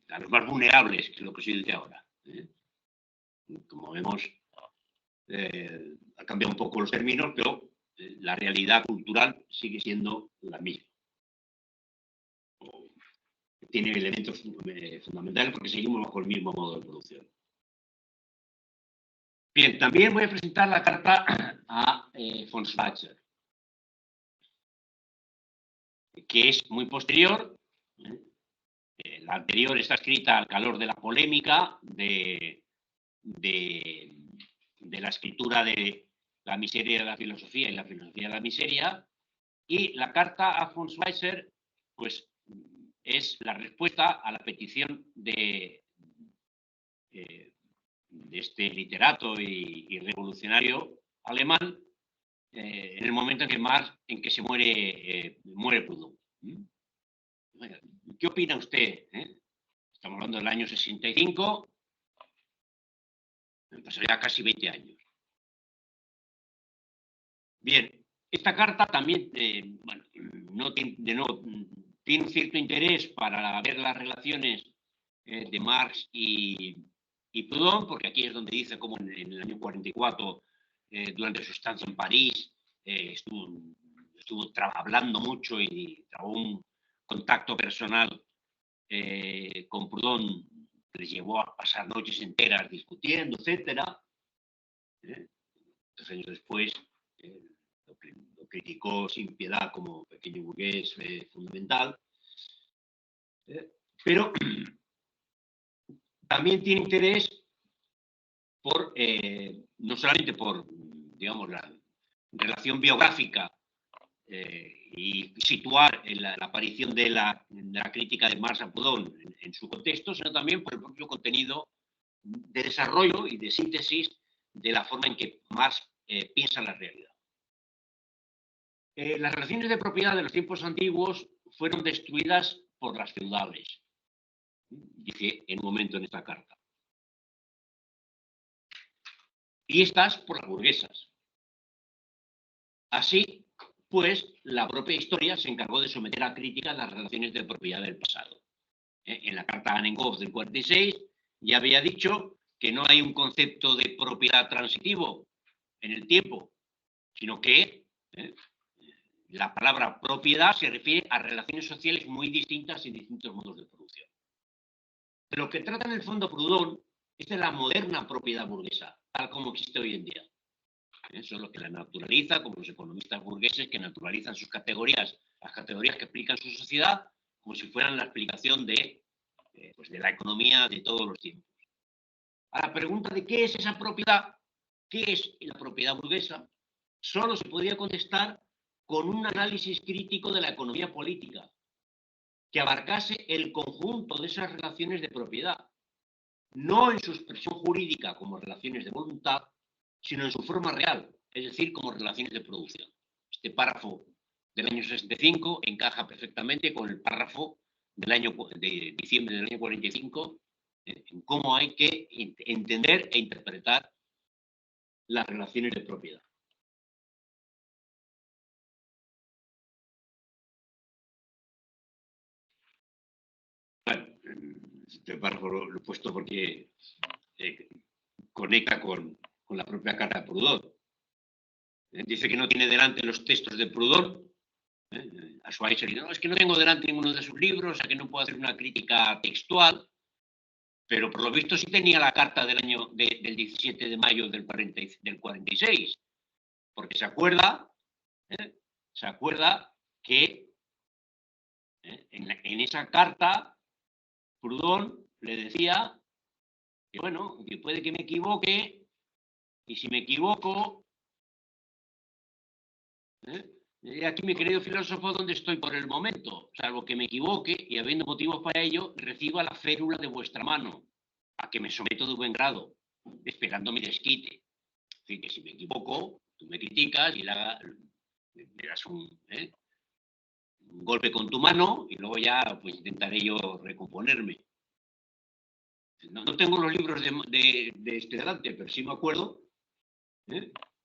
a los más vulnerables, que es lo que se dice ahora. Como vemos, ha cambiado un poco los términos, pero la realidad cultural sigue siendo la misma. Tiene elementos fundamentales porque seguimos bajo el mismo modo de producción. Bien, también voy a presentar la carta a von Schweitzer, que es muy posterior. La anterior está escrita al calor de la polémica de la escritura de La miseria de la filosofía y la filosofía de la miseria, y la carta a von Schweitzer, pues, es la respuesta a la petición de este literato y revolucionario alemán en el momento en que se muere Proudhon. ¿Qué opina usted? Estamos hablando del año 65, pues ya casi 20 años. Bien, esta carta también bueno, tiene un cierto interés para ver las relaciones de Marx y Proudhon, porque aquí es donde dice cómo en el año 44, durante su estancia en París, estuvo hablando mucho y trabó un contacto personal con Proudhon, que les llevó a pasar noches enteras discutiendo, etc. 2 años después lo criticó sin piedad como pequeño burgués fundamental. Pero también tiene interés por, no solamente por, digamos, la relación biográfica y situar la aparición de la crítica de Marx a Proudhon en su contexto, sino también por el propio contenido de desarrollo y de síntesis de la forma en que Marx piensa la realidad. Las relaciones de propiedad de los tiempos antiguos fueron destruidas por las feudales, dice en un momento en esta carta. Y estas por las burguesas. Así, pues, la propia historia se encargó de someter a crítica las relaciones de propiedad del pasado. En la carta a Annenhof del 46 ya había dicho que no hay un concepto de propiedad transitivo en el tiempo, sino que la palabra propiedad se refiere a relaciones sociales muy distintas y distintos modos de producción. De lo que trata en el fondo Proudhon es de la moderna propiedad burguesa, tal como existe hoy en día. Eso es lo que la naturaliza, como los economistas burgueses que naturalizan sus categorías, las categorías que explican su sociedad, como si fueran la explicación de la economía de todos los tiempos. A la pregunta de qué es esa propiedad, qué es la propiedad burguesa, solo se podía contestar con un análisis crítico de la economía política, que abarcase el conjunto de esas relaciones de propiedad, no en su expresión jurídica como relaciones de voluntad, sino en su forma real, es decir, como relaciones de producción. Este párrafo del año 65 encaja perfectamente con el párrafo de diciembre del año 45, en cómo hay que entender e interpretar las relaciones de propiedad. Bueno, este párrafo lo he puesto porque conecta con la propia carta de Proudhon. Dice que no tiene delante los textos de Proudhon. A Schweitzer dice, no, es que no tengo delante ninguno de sus libros, o sea que no puedo hacer una crítica textual, pero por lo visto sí tenía la carta del 17 de mayo del 46, porque se acuerda que en esa carta Proudhon le decía que, bueno, que puede que me equivoque, y si me equivoco, aquí, mi querido filósofo, donde estoy por el momento, salvo que me equivoque y habiendo motivos para ello, reciba la férula de vuestra mano, a que me someto de buen grado, esperando mi desquite. Es decir, que si me equivoco, tú me criticas y me das un golpe con tu mano y luego ya pues intentaré yo recomponerme. No tengo los libros de este delante, pero sí me acuerdo.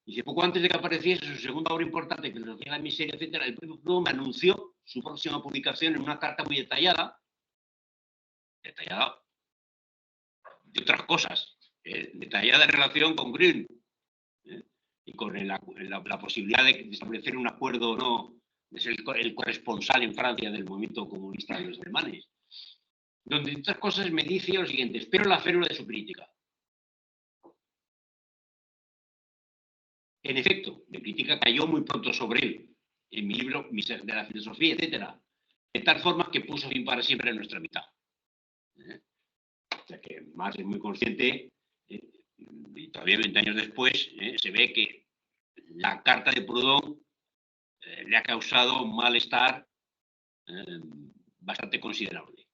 Dice, poco antes de que apareciese su segunda obra importante, Filosofía de la Miseria, etc., el propio Proudhon me anunció su próxima publicación en una carta muy detallada de otras cosas, detallada en relación con Grün, y con la posibilidad de establecer un acuerdo, no, de ser el corresponsal en Francia del movimiento comunista de los alemanes, donde, entre otras cosas, me dice lo siguiente: espero la férula de su crítica. En efecto, mi crítica cayó muy pronto sobre él, en mi libro de la filosofía, etc., de tal forma que puso fin para siempre en nuestra mitad. O sea que Marx es muy consciente, y todavía 20 años después se ve que la carta de Proudhon le ha causado un malestar bastante considerable.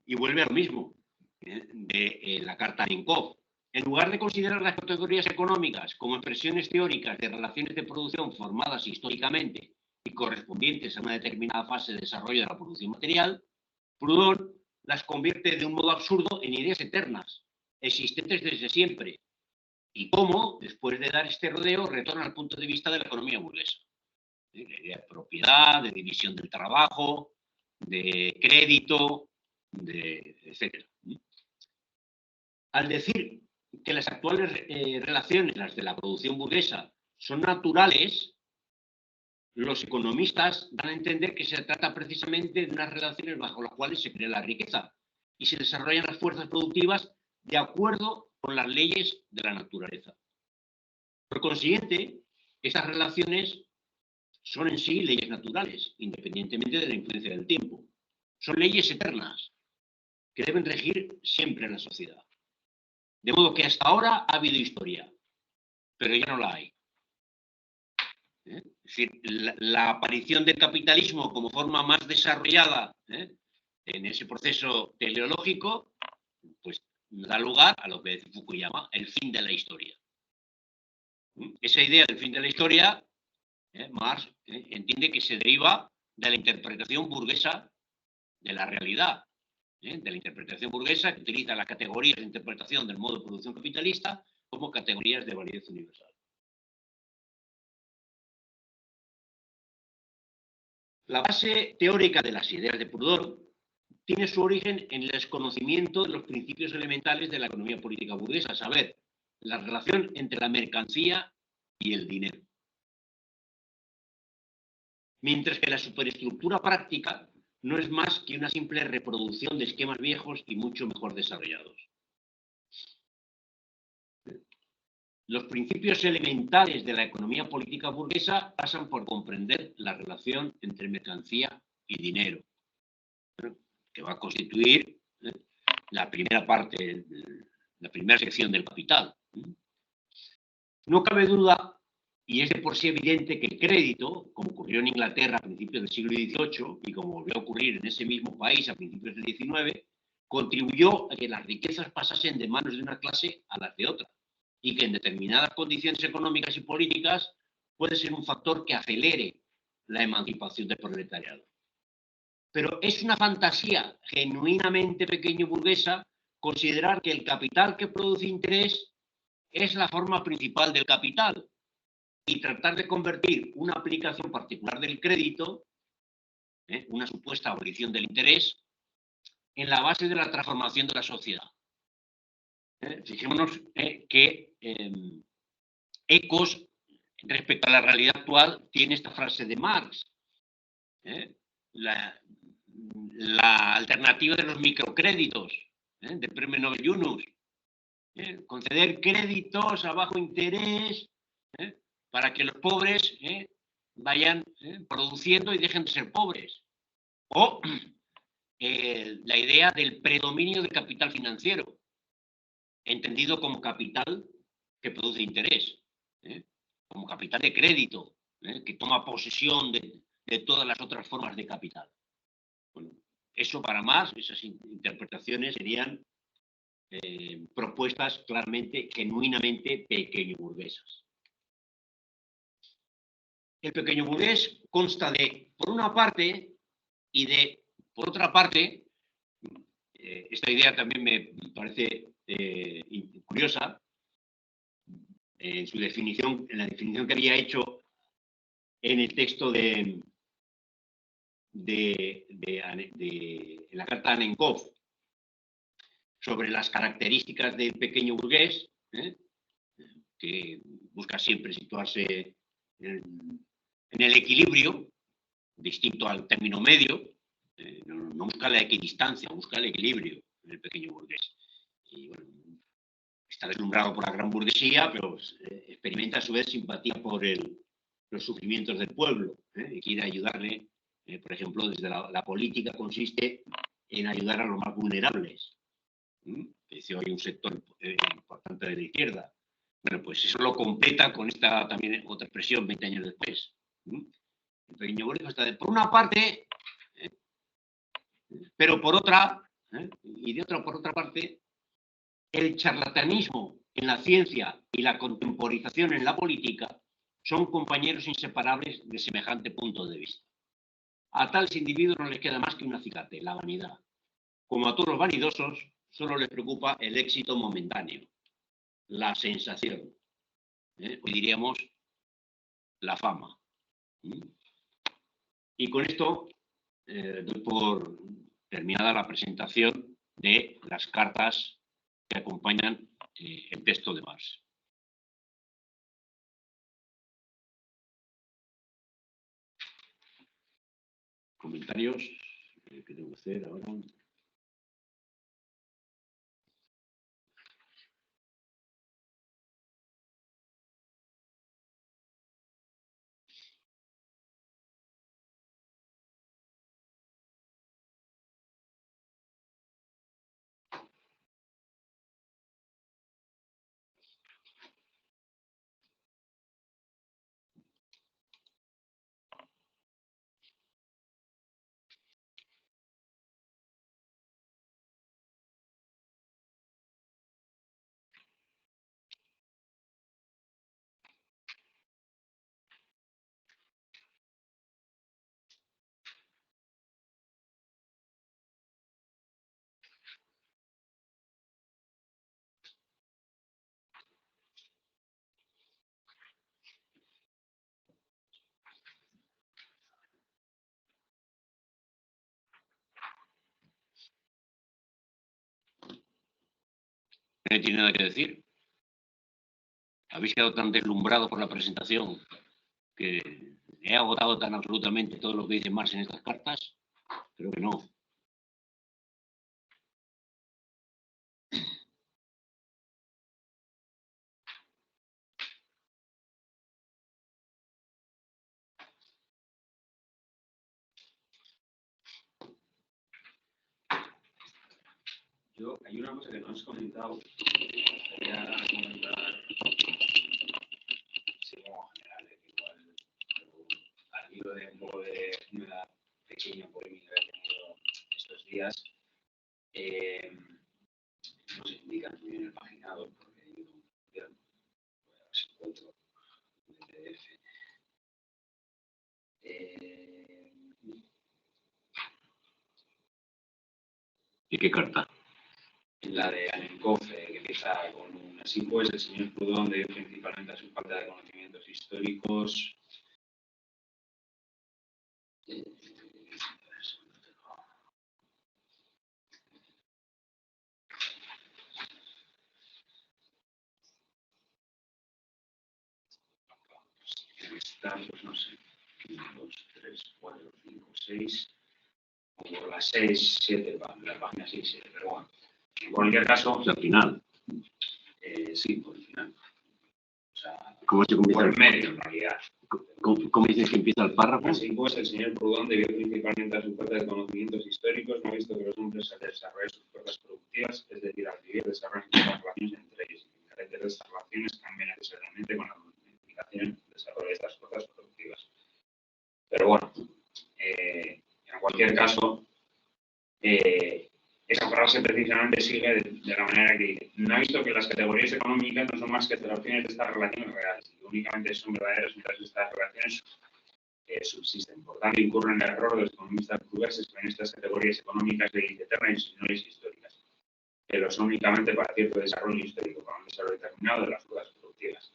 Y vuelve a lo mismo de la carta de Inkoff. En lugar de considerar las categorías económicas como expresiones teóricas de relaciones de producción formadas históricamente y correspondientes a una determinada fase de desarrollo de la producción material, Proudhon las convierte de un modo absurdo en ideas eternas, existentes desde siempre, y cómo, después de dar este rodeo, retorna al punto de vista de la economía burguesa. La idea de propiedad, de división del trabajo, de crédito, etc. Al decir que las actuales relaciones, las de la producción burguesa, son naturales, los economistas dan a entender que se trata precisamente de unas relaciones bajo las cuales se crea la riqueza y se desarrollan las fuerzas productivas de acuerdo con las leyes de la naturaleza. Por consiguiente, estas relaciones son en sí leyes naturales, independientemente de la influencia del tiempo. Son leyes eternas que deben regir siempre en la sociedad. De modo que hasta ahora ha habido historia, pero ya no la hay. Es decir, la aparición del capitalismo como forma más desarrollada en ese proceso teleológico, pues da lugar a lo que dice Fukuyama, el fin de la historia. Esa idea del fin de la historia, Marx entiende que se deriva de la interpretación burguesa de la realidad, de la interpretación burguesa que utiliza las categorías de interpretación del modo de producción capitalista como categorías de validez universal. La base teórica de las ideas de Proudhon tiene su origen en el desconocimiento de los principios elementales de la economía política burguesa, a saber, la relación entre la mercancía y el dinero. Mientras que la superestructura práctica no es más que una simple reproducción de esquemas viejos y mucho mejor desarrollados. Los principios elementales de la economía política burguesa pasan por comprender la relación entre mercancía y dinero, que va a constituir la primera parte, la primera sección del Capital. No cabe duda, y es de por sí evidente, que el crédito, como ocurrió en Inglaterra a principios del siglo XVIII y como volvió a ocurrir en ese mismo país a principios del XIX, contribuyó a que las riquezas pasasen de manos de una clase a las de otra, y que en determinadas condiciones económicas y políticas puede ser un factor que acelere la emancipación del proletariado. Pero es una fantasía genuinamente pequeño burguesa considerar que el capital que produce interés es la forma principal del capital y tratar de convertir una aplicación particular del crédito, una supuesta abolición del interés, en la base de la transformación de la sociedad. Fijémonos que ecos respecto a la realidad actual tiene esta frase de Marx. La alternativa de los microcréditos, del premio Nobel Yunus. Conceder créditos a bajo interés para que los pobres vayan produciendo y dejen de ser pobres. O la idea del predominio del capital financiero, entendido como capital que produce interés, como capital de crédito, que toma posesión de todas las otras formas de capital. Bueno, eso para más, esas interpretaciones serían propuestas claramente, genuinamente pequeño burguesas. el pequeño burgués consta de, por una parte, y de, por otra parte, esta idea también me parece curiosa, en su definición, en la definición que había hecho en el texto de la carta de Nenkov sobre las características del pequeño burgués, que busca siempre situarse en el equilibrio, distinto al término medio, no busca la equidistancia, busca el equilibrio en el pequeño burgués. Y bueno, está deslumbrado por la gran burguesía, pero experimenta a su vez simpatía por los sufrimientos del pueblo, y quiere ayudarle. Por ejemplo, desde la política consiste en ayudar a los más vulnerables. Dice hoy un sector importante de la izquierda. Bueno, pues eso lo completa con esta también otra expresión 20 años después. El pequeño burgués está por una parte, pero por otra, por otra parte, el charlatanismo en la ciencia y la contemporización en la política son compañeros inseparables de semejante punto de vista. A tales individuos no les queda más que un acicate, la vanidad. Como a todos los vanidosos, solo les preocupa el éxito momentáneo, la sensación. Hoy diríamos la fama. Y con esto doy por terminada la presentación de las cartas que acompañan el texto de Marx. Comentarios que tengo que hacer ahora. ¿No tiene nada que decir? Habéis quedado tan deslumbrado por la presentación que he agotado tan absolutamente todo lo que dice Marx en estas cartas. Creo que no. Hay una cosa que no has comentado. Quería comentar. Sí, como general, igual. Al hilo de un poco de una pequeña polémica que he tenido estos días. No se indica muy bien el paginado, porque hay un. Voy a ver si encuentro el PDF. ¿Y qué carta? En la de Anenkov, que empieza con así pues el señor Proudhon debió principalmente a su falta de conocimientos históricos. Está, pues no sé, 1, 2, 3, 4, 5, 6, o por las 6, 7, la página 6, 7, pero bueno. En cualquier caso, Al final. Sí, por el final. O sea, ¿Cómo se comienza? Por el medio, en realidad. ¿Cómo dices que empieza el párrafo? Así pues, el señor Proudhon debió principalmente a su falta de conocimientos históricos, no ha visto que los hombres al desarrollar sus fuerzas productivas, es decir, al vivir, desarrollan las relaciones entre ellos, y el carácter de estas relaciones cambia necesariamente con la multiplicación y desarrollo de estas fuerzas productivas. Pero bueno, en cualquier caso, esa frase precisamente sigue de la manera que dice: no ha visto que las categorías económicas no son más que traducciones de estas relaciones reales, y únicamente son verdaderas mientras estas relaciones subsisten. Por tanto, incurren en el error de los economistas burgueses que en estas categorías económicas de eternas y históricas, pero son únicamente para cierto desarrollo histórico, para un desarrollo determinado de las fuerzas productivas.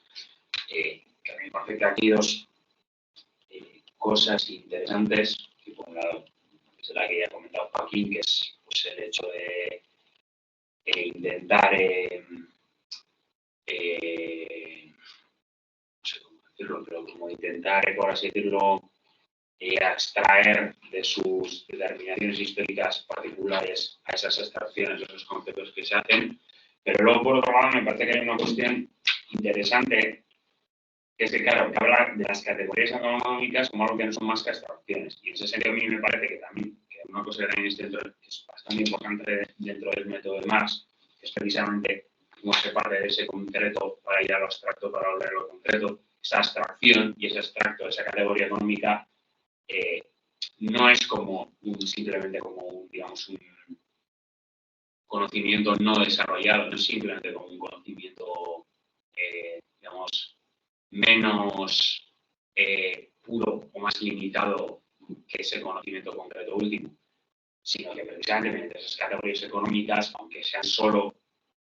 Que a mí me parece que aquí dos cosas interesantes, que por un lado es la que ya ha comentado Joaquín, que es pues, el hecho de intentar no sé cómo decirlo, pero como intentar, por así decirlo, extraer de sus determinaciones históricas particulares a esas abstracciones, a esos conceptos que se hacen. Pero luego, por otro lado, me parece que hay una cuestión interesante, que es que, claro, que habla de las categorías económicas como algo que no son más que abstracciones. Y en ese sentido, a mí me parece que también, que una cosa que también es bastante importante dentro del método de Marx, que es precisamente cómo se parte de ese concreto para ir a lo abstracto, para volver a lo concreto. Esa abstracción y ese abstracto, esa categoría económica, no es como simplemente como digamos, un conocimiento no desarrollado, no es simplemente como un conocimiento, digamos, menos puro o más limitado que ese conocimiento concreto último, sino que precisamente mediante esas categorías económicas, aunque sean solo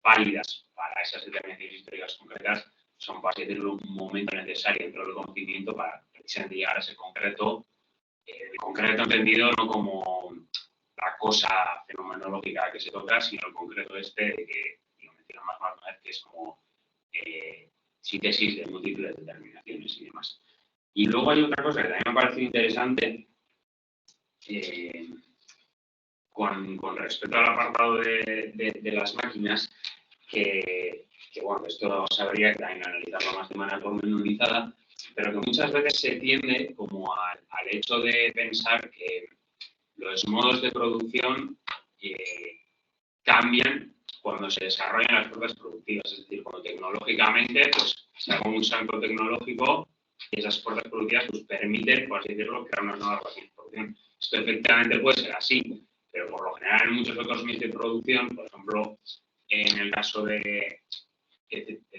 válidas para esas determinaciones históricas concretas, son, para decirlo, un momento necesario dentro del conocimiento para precisamente llegar a ese concreto. El concreto entendido no como la cosa fenomenológica que se toca, sino el concreto que lo menciono más una vez, que es como síntesis de múltiples determinaciones y demás. Y luego hay otra cosa que también me ha parecido interesante con respecto al apartado de las máquinas, que bueno, esto sabría que también analizarlo más de manera pormenorizada, pero que muchas veces se tiende como al hecho de pensar que los modos de producción cambian cuando se desarrollan las fuerzas productivas, es decir, cuando tecnológicamente pues, se haga un salto tecnológico y esas fuerzas productivas pues, permiten, por así decirlo, crear unas nuevas relaciones de producción. Esto efectivamente puede ser así, pero por lo general en muchos otros medios de producción, por ejemplo, en el caso de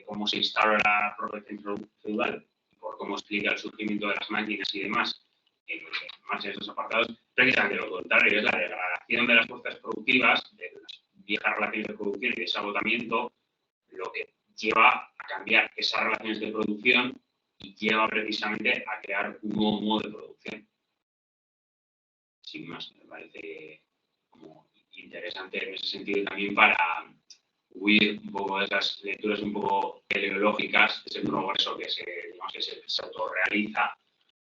cómo se instala la propiedad feudal, por cómo explica el surgimiento de las máquinas y demás, más en esos apartados, precisamente lo contrario, es la degradación de las fuerzas productivas, de las viejas relaciones de producción y de ese agotamiento, lo que lleva a cambiar esas relaciones de producción y lleva precisamente a crear un nuevo modo de producción. Sin más, me parece como interesante en ese sentido también para huir un poco de esas lecturas un poco teleológicas, de ese progreso que se autorrealiza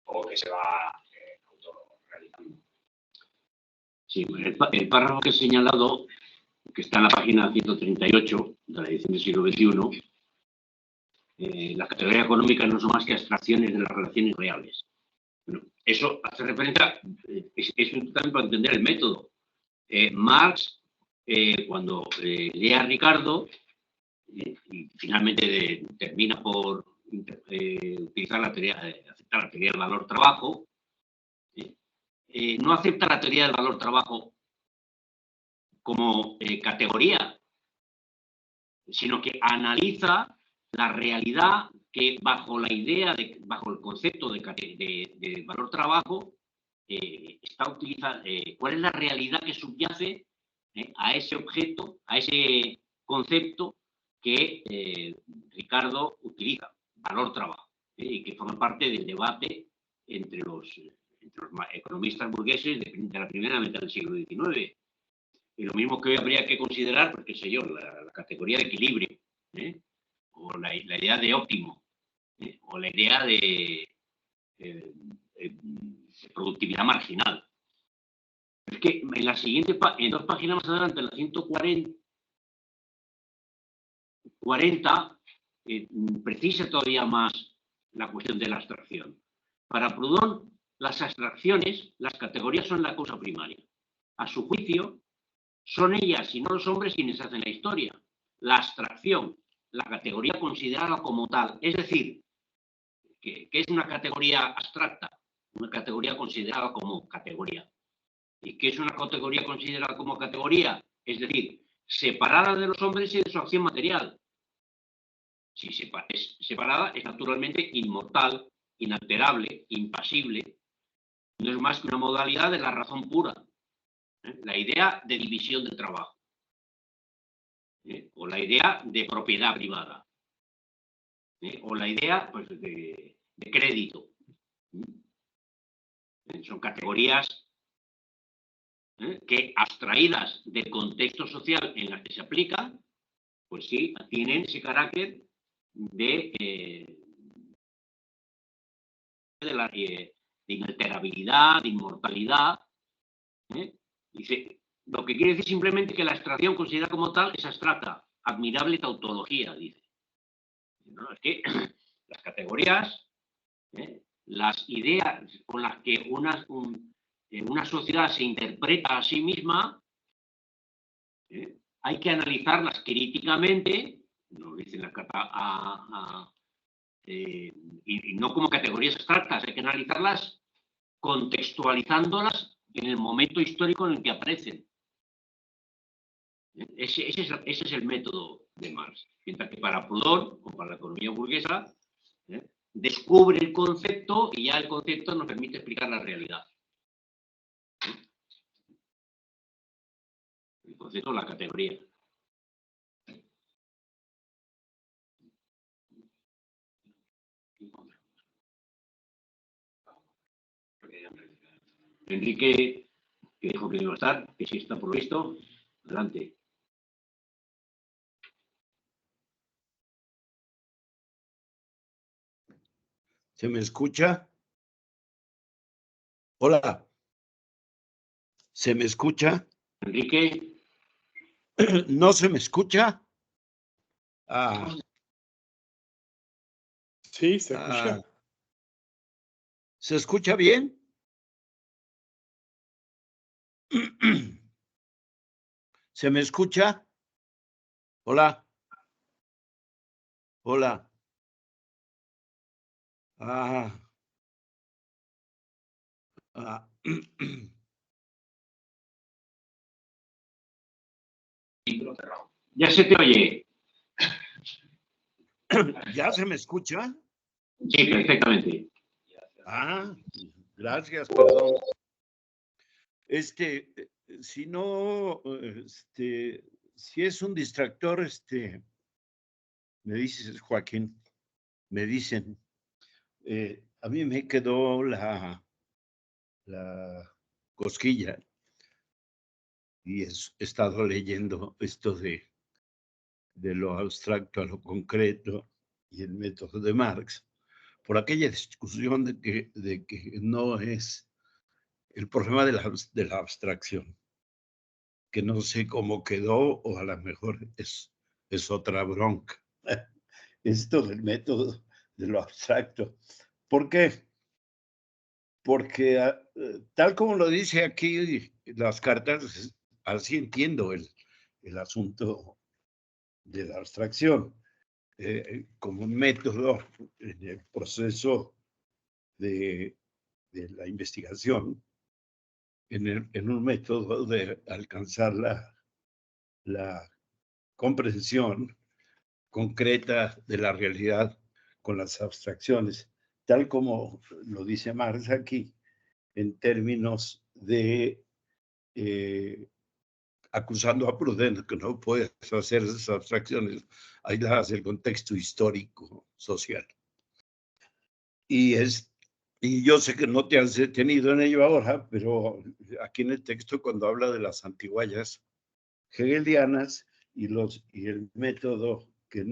o que se va autorrealizando. Sí, el párrafo que he señalado, que está en la página 138 de la edición del siglo XXI, las categorías económicas no son más que abstracciones de las relaciones reales. Bueno, eso hace referencia, es también para entender el método. Marx, cuando lee a Ricardo, y finalmente termina por utilizar la teoría, aceptar la teoría del valor-trabajo, no acepta la teoría del valor-trabajo como categoría, sino que analiza la realidad que bajo la idea, bajo el concepto de valor-trabajo, está utilizando, cuál es la realidad que subyace a ese objeto, a ese concepto que Ricardo utiliza, valor-trabajo, y que forma parte del debate entre los economistas burgueses de la primera mitad del siglo XIX. Y lo mismo que hoy habría que considerar, pues qué sé yo, la categoría de equilibrio, o la idea de óptimo, o la idea de productividad marginal. Es que en la siguiente, en 2 páginas más adelante, en la 140, precisa todavía más la cuestión de la abstracción. Para Proudhon, las abstracciones, las categorías son la causa primaria. A su juicio, son ellas y no los hombres quienes hacen la historia. La abstracción, la categoría considerada como tal, es decir, que es una categoría abstracta, una categoría considerada como categoría. ¿Y qué es una categoría considerada como categoría? Es decir, separada de los hombres y de su acción material. Si es separada, es naturalmente inmortal, inalterable, impasible, no es más que una modalidad de la razón pura, la idea de división del trabajo, o la idea de propiedad privada, o la idea pues, de crédito. Son categorías que, abstraídas del contexto social en las que se aplican, pues sí, tienen ese carácter de inalterabilidad, de inmortalidad. Dice, lo que quiere decir simplemente que la abstracción considerada como tal es abstracta, admirable tautología, dice. No, es que las categorías, las ideas con las que una sociedad se interpreta a sí misma, hay que analizarlas críticamente, nos dice la carta, y no como categorías abstractas, hay que analizarlas contextualizándolas en el momento histórico en el que aparecen. Ese es el método de Marx. Mientras que para Proudhon, o para la economía burguesa, descubre el concepto y ya el concepto nos permite explicar la realidad. El concepto, la categoría. Enrique, que dijo que iba a estar, que sí está por visto. Adelante. ¿Se me escucha? Hola. ¿Se me escucha? Enrique. ¿No se me escucha? Ah. Sí, se escucha. ¿Se escucha bien? ¿Se me escucha? Hola. Hola. Ya se te oye. ¿Ya se me escucha? Sí, perfectamente. Gracias, perdón. Si no, si es un distractor, me dices, Joaquín, me dicen, a mí me quedó la cosquilla y he estado leyendo esto de lo abstracto a lo concreto y el método de Marx, por aquella discusión de que no es el problema de la abstracción, que no sé cómo quedó, o a lo mejor es otra bronca. Esto del método de lo abstracto. ¿Por qué? Porque tal como lo dice aquí las cartas, así entiendo el asunto de la abstracción, como un método en el proceso de la investigación, en un método de alcanzar la comprensión concreta de la realidad con las abstracciones, tal como lo dice Marx aquí, en términos de acusando a Proudhon que no puede hacer esas abstracciones aisladas del contexto histórico, social. Y yo sé que no te has detenido en ello ahora, pero aquí en el texto, cuando habla de las antiguallas hegelianas y el método que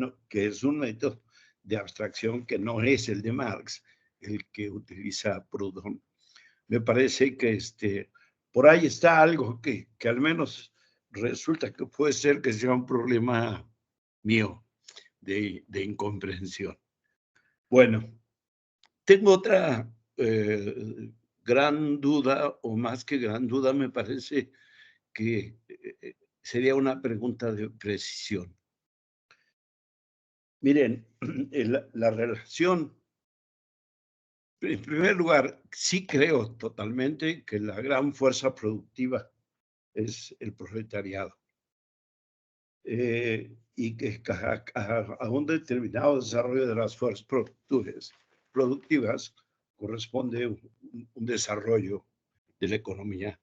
es un método de abstracción que no es el de Marx, el que utiliza Proudhon. Me parece que por ahí está algo que al menos resulta que puede ser que sea un problema mío de incomprensión. Bueno, tengo otra gran duda, o más que gran duda, me parece que sería una pregunta de precisión. Miren, la relación, en primer lugar, sí creo totalmente que la gran fuerza productiva es el proletariado. Y que a un determinado desarrollo de las fuerzas productivas corresponde un desarrollo de la economía,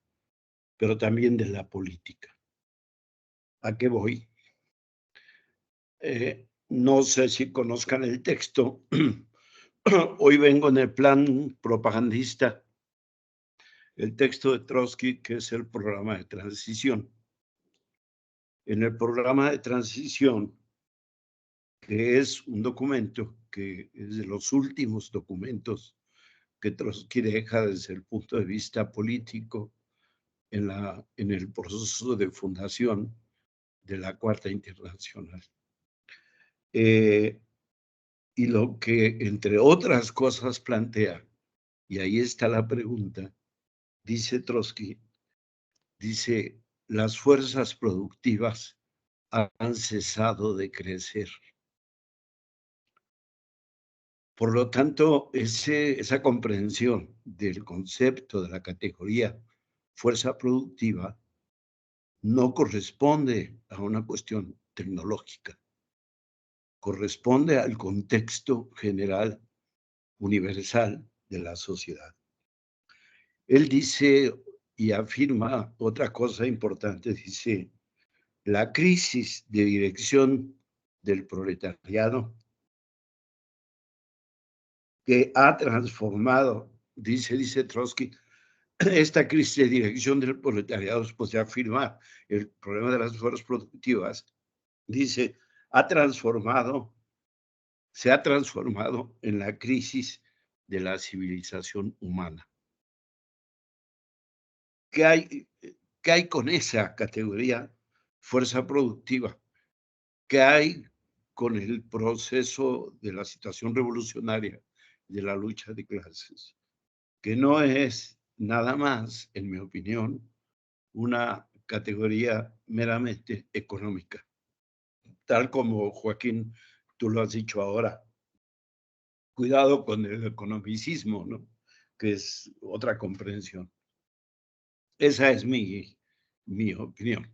pero también de la política. ¿A qué voy? No sé si conozcan el texto. Hoy vengo en el plan propagandista, el texto de Trotsky, que es el programa de transición. En el programa de transición, que es un documento que es de los últimos documentos que Trotsky deja desde el punto de vista político en el proceso de fundación de la Cuarta Internacional. Y lo que, entre otras cosas, plantea, y ahí está la pregunta, dice Trotsky, dice, las fuerzas productivas han cesado de crecer. Por lo tanto, esa comprensión del concepto de la categoría fuerza productiva no corresponde a una cuestión tecnológica, corresponde al contexto general, universal de la sociedad. Él dice y afirma otra cosa importante, dice, la crisis de dirección del proletariado que ha transformado, dice Trotsky, esta crisis de dirección del proletariado, después de afirmar el problema de las fuerzas productivas, dice, se ha transformado en la crisis de la civilización humana. ¿Qué hay con esa categoría fuerza productiva? ¿Qué hay con el proceso de la situación revolucionaria de la lucha de clases? Que no es nada más, en mi opinión, una categoría meramente económica. Tal como, Joaquín, tú lo has dicho ahora, cuidado con el economicismo, ¿no? Que es otra comprensión. Esa es mi opinión.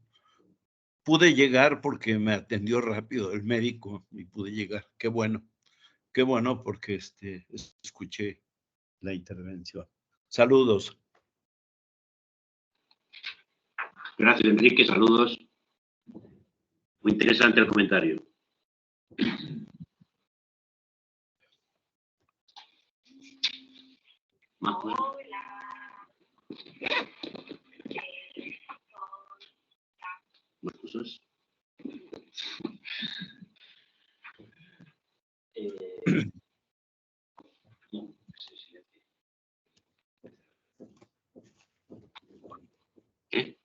Pude llegar porque me atendió rápido el médico y pude llegar. Qué bueno porque escuché la intervención. Saludos. Gracias, Enrique. Saludos. Muy interesante el comentario. Más cosas. ¿Qué?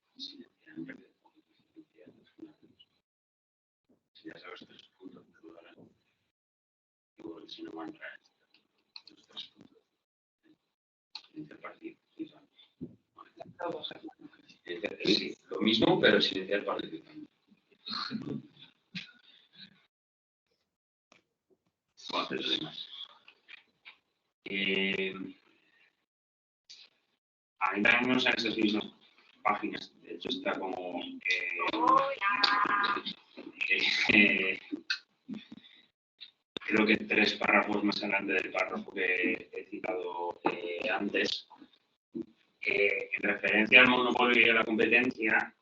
Ya sabes, 3 puntos de duda. Igual si no van a entrar los 3 puntos. Interpartir. Sí, lo mismo, pero sin interparticipando. Ahí tenemos en esas mismas páginas, de hecho está como creo que 3 párrafos más adelante del párrafo que he citado antes, en referencia al monopolio y a la competencia,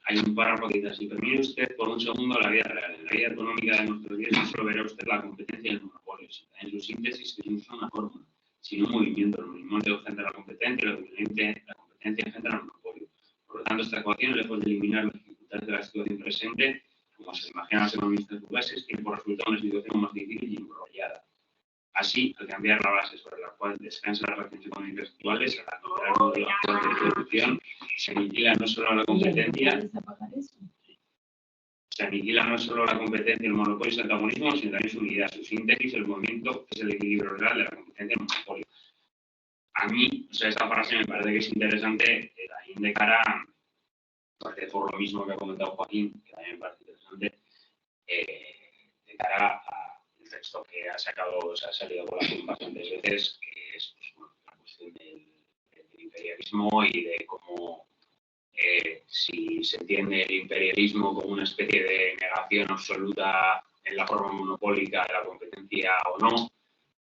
hay un párrafo que dice así: mire usted por un segundo la vida real. En la vida económica de nuestros días no solo verá usted la competencia y el monopolio, sino en su síntesis que es una fórmula, sino un movimiento. El movimiento engendra la competencia y la competencia engendra el monopolio. Por lo tanto, esta ecuación, lejos de eliminar las dificultades de la situación presente, como se imaginan los economistas burgueses, tiene por resultado una situación más difícil y enrollada. Así, al cambiar la base sobre la cual descansan las relaciones económicas actuales, al adoptar el modelo actual de producción, se aniquila no solo la competencia, el monopolio y el antagonismo, sino también su unidad, su síntesis, el movimiento, que es el equilibrio real de la competencia y el monopolio. A mí, esta frase me parece que es interesante también de cara, por lo mismo que ha comentado Joaquín, que también me parece interesante, de cara al texto que ha salido por las bastantes veces, que es la cuestión del imperialismo y de cómo si se entiende el imperialismo como una especie de negación absoluta en la forma monopólica de la competencia o no,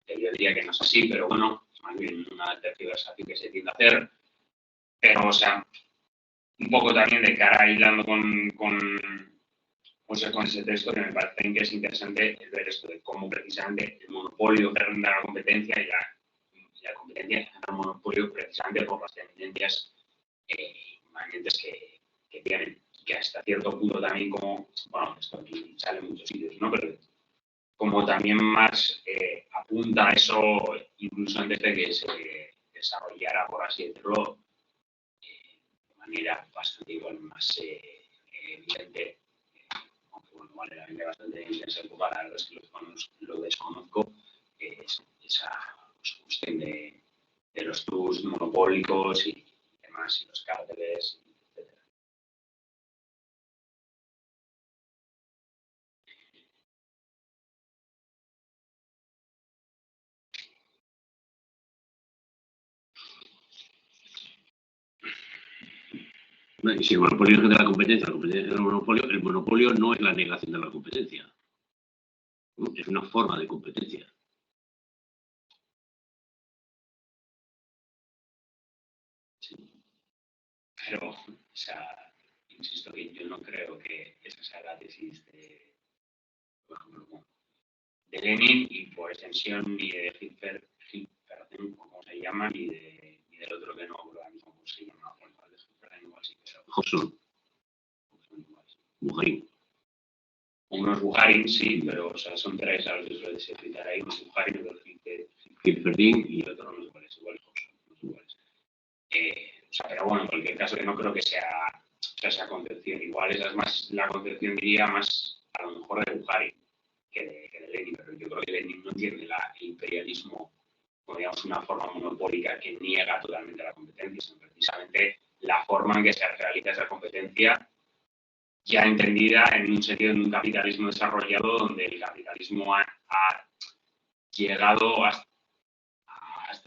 yo diría que no es así, pero bueno, es más bien una tergiversación que se tiende a hacer. Pero, o sea, un poco también de cara hilando con ese texto, que me parece que es interesante el ver esto de cómo precisamente el monopolio frente a la competencia y la competencia genera un monopolio precisamente por las tendencias inmanentes que tienen, que hasta cierto punto también como, bueno, esto aquí sale en muchos sitios, ¿no? Pero como también Marx apunta a eso incluso antes de que se desarrollara, por así decirlo, de manera bastante igual más evidente, aunque bueno, vale la pena bastante intensa para los que lo desconozco, esa cuestión de los tours monopólicos y demás, y los cárteles, etc. Y si el monopolio es de la competencia es del monopolio, el monopolio no es la negación de la competencia. Es una forma de competencia. Sí. Pero, o sea, insisto que yo no creo que esa sea la tesis de, por ejemplo, de Lenin y por extensión ni de Hitler, como se llama, ni del otro que no hablo mismo cómo se llama. Bueno, de Hitler igual sí, pero Hobson. Bujarin. Unos Bujarin, sí, pero o sea, son tres a los que se citar ahí, unos Bujarin, otros Hilferding y otro no sé cuál es, igual Hobson, no sé cuál es. O sea, pero bueno, en cualquier caso que no creo que sea esa concepción. Igual esa es más la concepción, diría, más a lo mejor de Bujarin que de Lenin, pero yo creo que Lenin no entiende el imperialismo como, digamos, una forma monopólica que niega totalmente la competencia, sino precisamente la forma en que se realiza esa competencia ya entendida en un sentido de un capitalismo desarrollado donde el capitalismo ha llegado hasta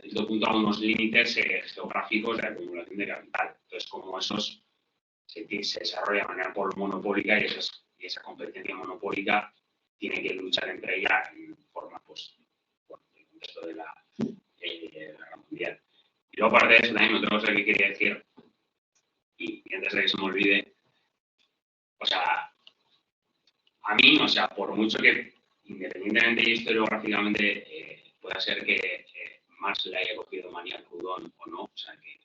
cierto punto a unos límites geográficos de acumulación de capital. Entonces, como esos se desarrolla de manera monopólica y esa competencia monopólica tiene que luchar entre ellas en forma, pues, bueno, en el contexto de la Guerra Mundial. Y luego, aparte de eso, también otra cosa que quería decir, y antes de que se me olvide, o sea, a mí, o sea, por mucho que independientemente y historiográficamente pueda ser que Marx le haya cogido manía a Proudhon o no, o sea, que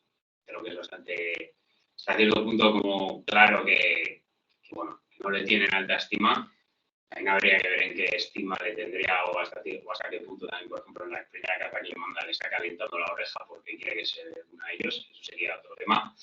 creo que es bastante, hasta cierto punto como claro que bueno, que no le tienen alta estima. También habría que ver en qué estima le tendría o hasta qué punto también, por ejemplo, en la primera carta que le manda le está calentando la oreja porque quiere que se una a ellos, eso sería otro tema.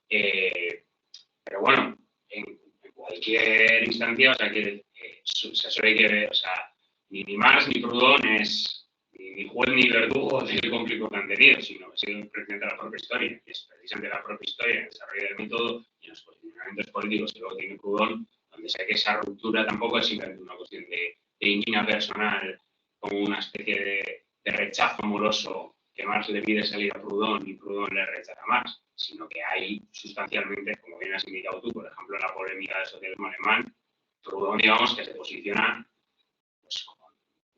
Pero bueno, en cualquier instancia, o sea, que solo hay que ver, o sea, ni Marx ni Proudhon es ni juez ni verdugo del conflicto que han tenido, sino que ha sido el presidente de la propia historia, que es precisamente la propia historia, el desarrollo del método y los posicionamientos políticos que luego tiene Proudhon, donde sé que esa ruptura tampoco es simplemente una cuestión de inquina personal, como una especie de rechazo amoroso que Marx le pide salir a Proudhon y Proudhon le rechaza a Marx, sino que hay sustancialmente, como bien has indicado tú, por ejemplo, en la polémica del socialismo alemán, Proudhon, digamos, que se posiciona pues, con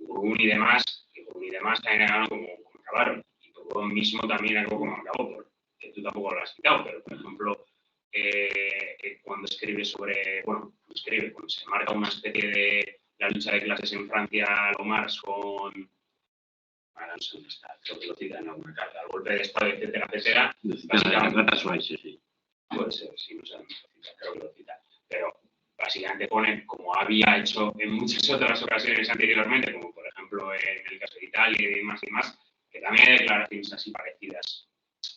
Grun y demás, que Grun y demás también acabaron como acabaron, y Proudhon mismo también acabó como acabó, porque tú tampoco lo has citado, pero por ejemplo, cuando escribe sobre, bueno, cuando se marca una especie de la lucha de clases en Francia, lo Marx con, no sé dónde está, creo que lo cita en alguna carta, el golpe de Estado, etcétera, etcétera. Sí. Puede ser, sí, no sé, creo que lo cita. Pero básicamente pone, como había hecho en muchas otras ocasiones anteriormente, como por ejemplo en el caso de Italia y demás, que también hay declaraciones así parecidas,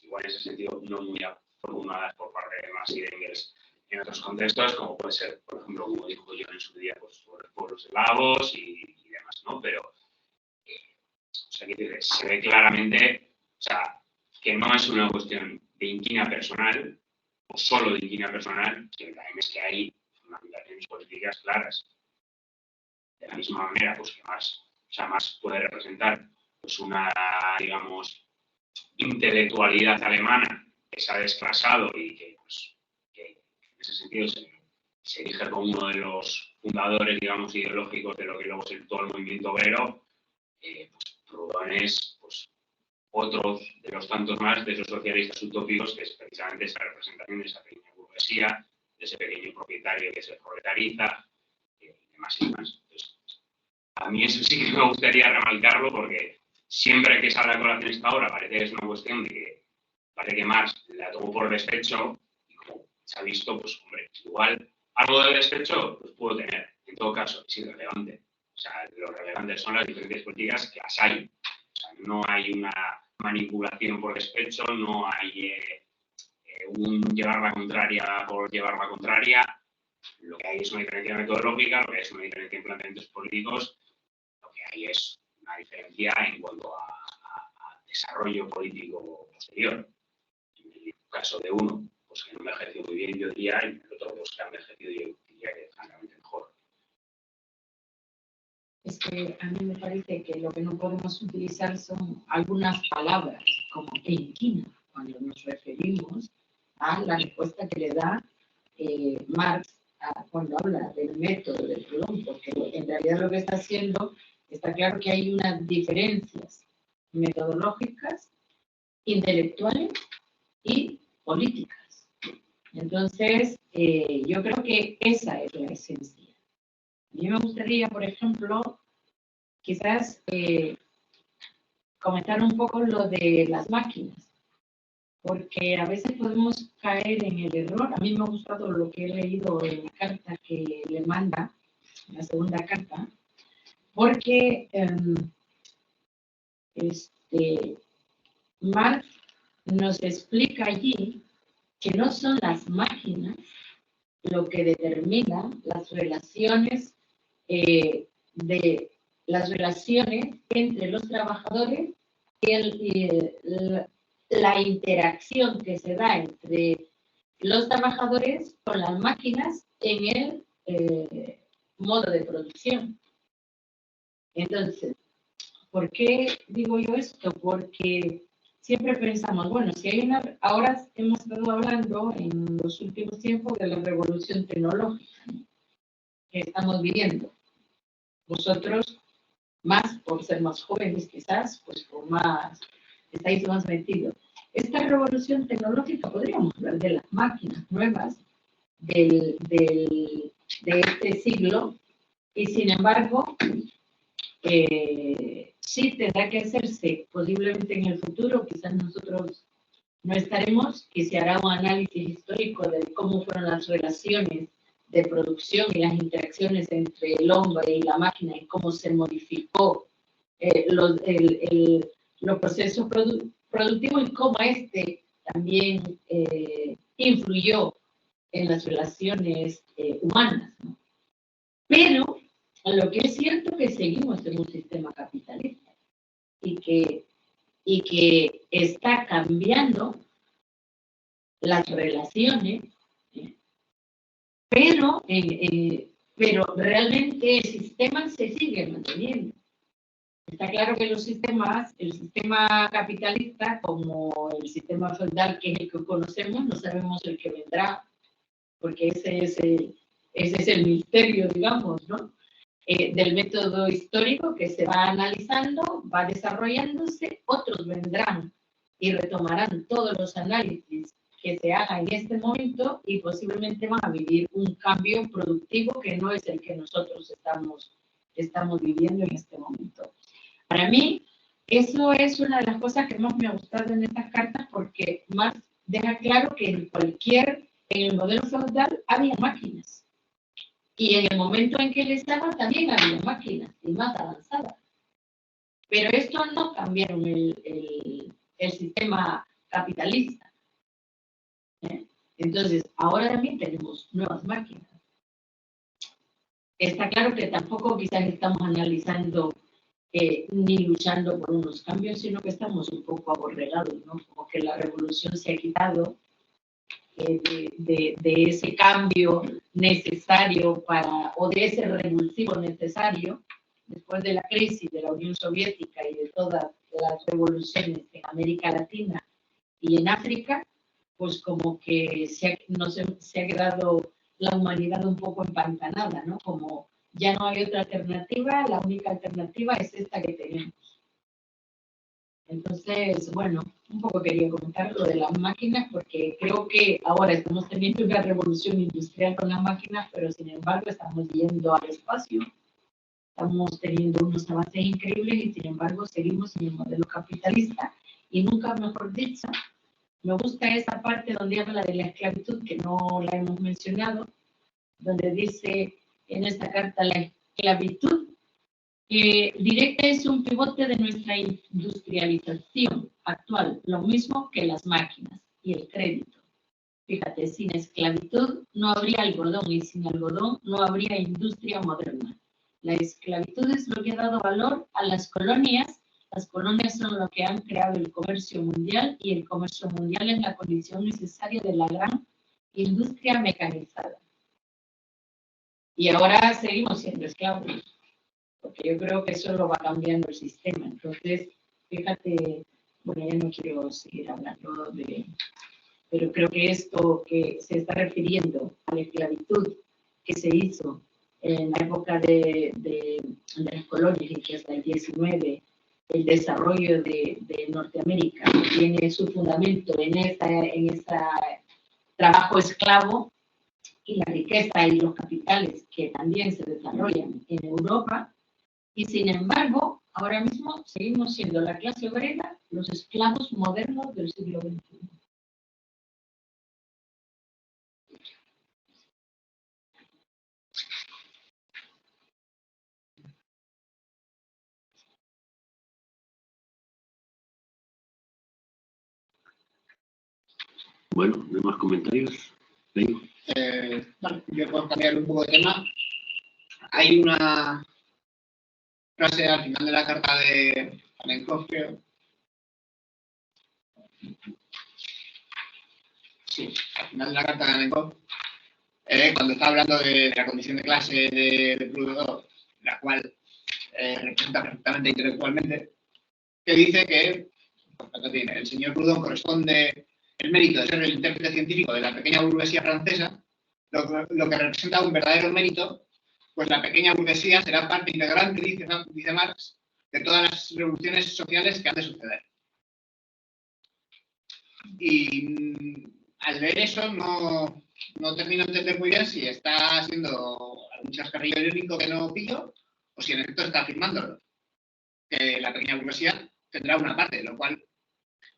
igual en ese sentido no muy afortunadas por parte de Marx y de Engels en otros contextos, como puede ser, por ejemplo, como dijo yo en su día, pues, sobre los pueblos eslavos y demás, ¿no? Pero, o sea, que se ve claramente, o sea, que no es una cuestión de inquina personal, o solo de inquina personal, sino también es que hay fundamentaciones políticas claras. De la misma manera, pues que más puede representar pues una, digamos, intelectualidad alemana que se ha desclasado y que, pues, que en ese sentido se erige como uno de los fundadores, digamos, ideológicos de lo que luego es todo el movimiento obrero, pues Proudhon es pues, otro de los tantos más de esos socialistas utópicos, que es precisamente esa representación de esa pequeña burguesía, de ese pequeño propietario que se proletariza, y demás y demás. Entonces, a mí eso sí que me gustaría remarcarlo, porque siempre que sale a colación esta obra parece que es una cuestión de que parece que Marx la tomó por despecho, y como se ha visto, pues hombre, igual algo de despecho pues puedo tener, en todo caso, es irrelevante. O sea, lo relevante son las diferencias políticas, que las hay. O sea, no hay una manipulación por despecho, no hay un llevar la contraria por llevar la contraria. Lo que hay es una diferencia metodológica, lo que hay es una diferencia en planteamientos políticos, lo que hay es una diferencia en cuanto a desarrollo político posterior. En el caso de uno, pues que no me ha ejercido muy bien, yo diría, y en el otro, pues que ha ejercido, yo diría que francamente mejor. Es que a mí me parece que lo que no podemos utilizar son algunas palabras, como inquina, cuando nos referimos a la respuesta que le da Marx cuando habla del método de Proudhon, porque en realidad lo que está haciendo, está claro que hay unas diferencias metodológicas, intelectuales y políticas. Entonces, yo creo que esa es la esencia. A mí me gustaría, por ejemplo, quizás comentar un poco lo de las máquinas, porque a veces podemos caer en el error. A mí me ha gustado lo que he leído en la carta que le manda, la segunda carta, porque Marx nos explica allí que no son las máquinas lo que determina las relaciones las relaciones entre los trabajadores y la interacción que se da entre los trabajadores con las máquinas en el modo de producción. Entonces, ¿por qué digo yo esto? Porque siempre pensamos, bueno, si hay una... Ahora hemos estado hablando en los últimos tiempos de la revolución tecnológica, ¿no?, que estamos viviendo. Vosotros, más por ser más jóvenes quizás, pues por más, estáis más metidos. Esta revolución tecnológica, podríamos hablar de las máquinas nuevas de este siglo, y sin embargo, sí tendrá que hacerse posiblemente en el futuro, quizás nosotros no estaremos, que se hará un análisis histórico de cómo fueron las relaciones de producción y las interacciones entre el hombre y la máquina y cómo se modificó los procesos productivos y cómo también influyó en las relaciones humanas, ¿no? Pero lo que es cierto es que seguimos en un sistema capitalista y que está cambiando las relaciones, pero realmente el sistema se sigue manteniendo. Está claro que el sistema capitalista, como el sistema feudal, que es el que conocemos, no sabemos el que vendrá, porque ese es el misterio, digamos, ¿no?, del método histórico que se va analizando, va desarrollándose, otros vendrán y retomarán todos los análisis que se hagan en este momento y posiblemente van a vivir un cambio productivo que no es el que nosotros estamos viviendo en este momento. Para mí, eso es una de las cosas que más me ha gustado en estas cartas, porque Marx deja claro que en el modelo feudal había máquinas. Y en el momento en que él estaba también había máquinas y más avanzadas. Pero esto no cambiaron el sistema capitalista. Entonces, ahora también tenemos nuevas máquinas. Está claro que tampoco quizás estamos analizando ni luchando por unos cambios, sino que estamos un poco aborregados, ¿no? Como que la revolución se ha quitado de ese cambio necesario o de ese revulsivo necesario después de la crisis de la Unión Soviética y de todas las revoluciones en América Latina y en África, pues como que se ha quedado la humanidad un poco empantanada, ¿no? Como ya no hay otra alternativa, la única alternativa es esta que tenemos. Entonces, bueno, un poco quería comentar lo de las máquinas, porque creo que ahora estamos teniendo una revolución industrial con las máquinas, pero sin embargo estamos yendo al espacio, estamos teniendo unos avances increíbles y sin embargo seguimos en el modelo capitalista. Y nunca mejor dicho, me gusta esa parte donde habla de la esclavitud, que no la hemos mencionado, donde dice en esta carta la esclavitud directa es un pivote de nuestra industrialización actual, lo mismo que las máquinas y el crédito. Fíjate, sin esclavitud no habría algodón y sin algodón no habría industria moderna. La esclavitud es lo que ha dado valor a las colonias. Las colonias son lo que han creado el comercio mundial y el comercio mundial es la condición necesaria de la gran industria mecanizada. Y ahora seguimos siendo esclavos, porque yo creo que eso lo va cambiando el sistema. Entonces, fíjate, bueno, ya no quiero seguir hablando pero creo que esto que se está refiriendo a la esclavitud que se hizo en la época de las colonias y que hasta el 19, el desarrollo de Norteamérica tiene su fundamento en ese trabajo esclavo, y la riqueza y los capitales que también se desarrollan en Europa, y sin embargo, ahora mismo seguimos siendo la clase obrera, los esclavos modernos del siglo XXI. Bueno, ¿no hay más comentarios? Bueno, yo puedo cambiar un poco de tema. Hay una frase al final de la carta de Alenkov, creo. Sí, al final de la carta de Alenkov, cuando está hablando de la condición de clase de Proudhon, la cual representa perfectamente intelectualmente, que dice que el señor Proudhon corresponde el mérito de ser el intérprete científico de la pequeña burguesía francesa, lo que representa un verdadero mérito, pues la pequeña burguesía será parte integrante, dice Marx, de todas las revoluciones sociales que han de suceder. Y al ver eso no termino de entender muy bien si está haciendo algún chascarrillo irónico que no pillo o si en efecto está afirmándolo, que la pequeña burguesía tendrá una parte, lo cual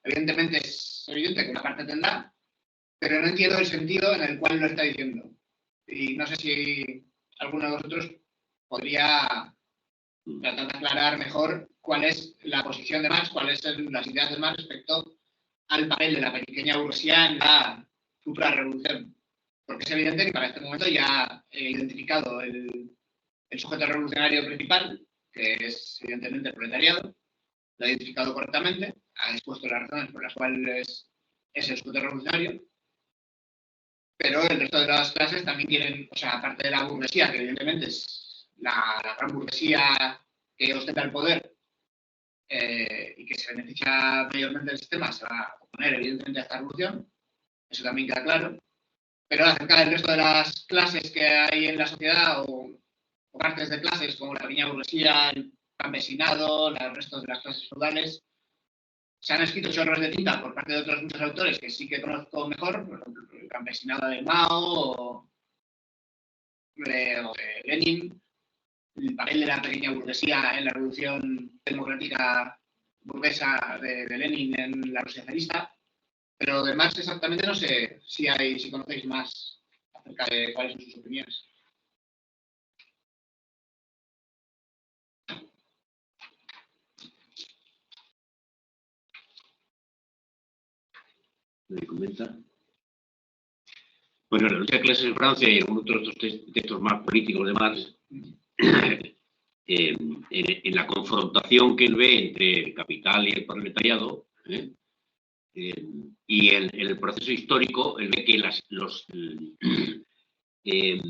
evidentemente es evidente que una parte tendrá, pero no entiendo el sentido en el cual lo está diciendo. Y no sé si alguno de vosotros podría tratar de aclarar mejor cuál es la posición de Marx, cuáles son las ideas de Marx respecto al papel de la pequeña burguesía en la futura revolución. Porque es evidente que para este momento ya he identificado el sujeto revolucionario principal, que es evidentemente el proletariado, lo ha identificado correctamente, ha expuesto las razones por las cuales es el sujeto revolucionario, pero el resto de las clases también tienen, o sea, aparte de la burguesía, que evidentemente es la gran burguesía que ostenta el poder y que se beneficia mayormente del sistema, se va a oponer evidentemente a esta revolución, eso también queda claro, pero acerca del resto de las clases que hay en la sociedad o partes de clases como la pequeña burguesía, el campesinado, el resto de las clases feudales, se han escrito chorros de tinta por parte de otros muchos autores que sí que conozco mejor, por ejemplo, el campesinado de Mao o de Lenin, el papel de la pequeña burguesía en la revolución democrática burguesa de Lenin en la Rusia zarista, pero de Marx exactamente no sé si conocéis más acerca de cuáles son sus opiniones. ¿Me comenta? Bueno, la lucha de clases en Francia y algunos otros textos más políticos de Marx, en la confrontación que él ve entre el capital y el proletariado, y en el proceso histórico, él ve que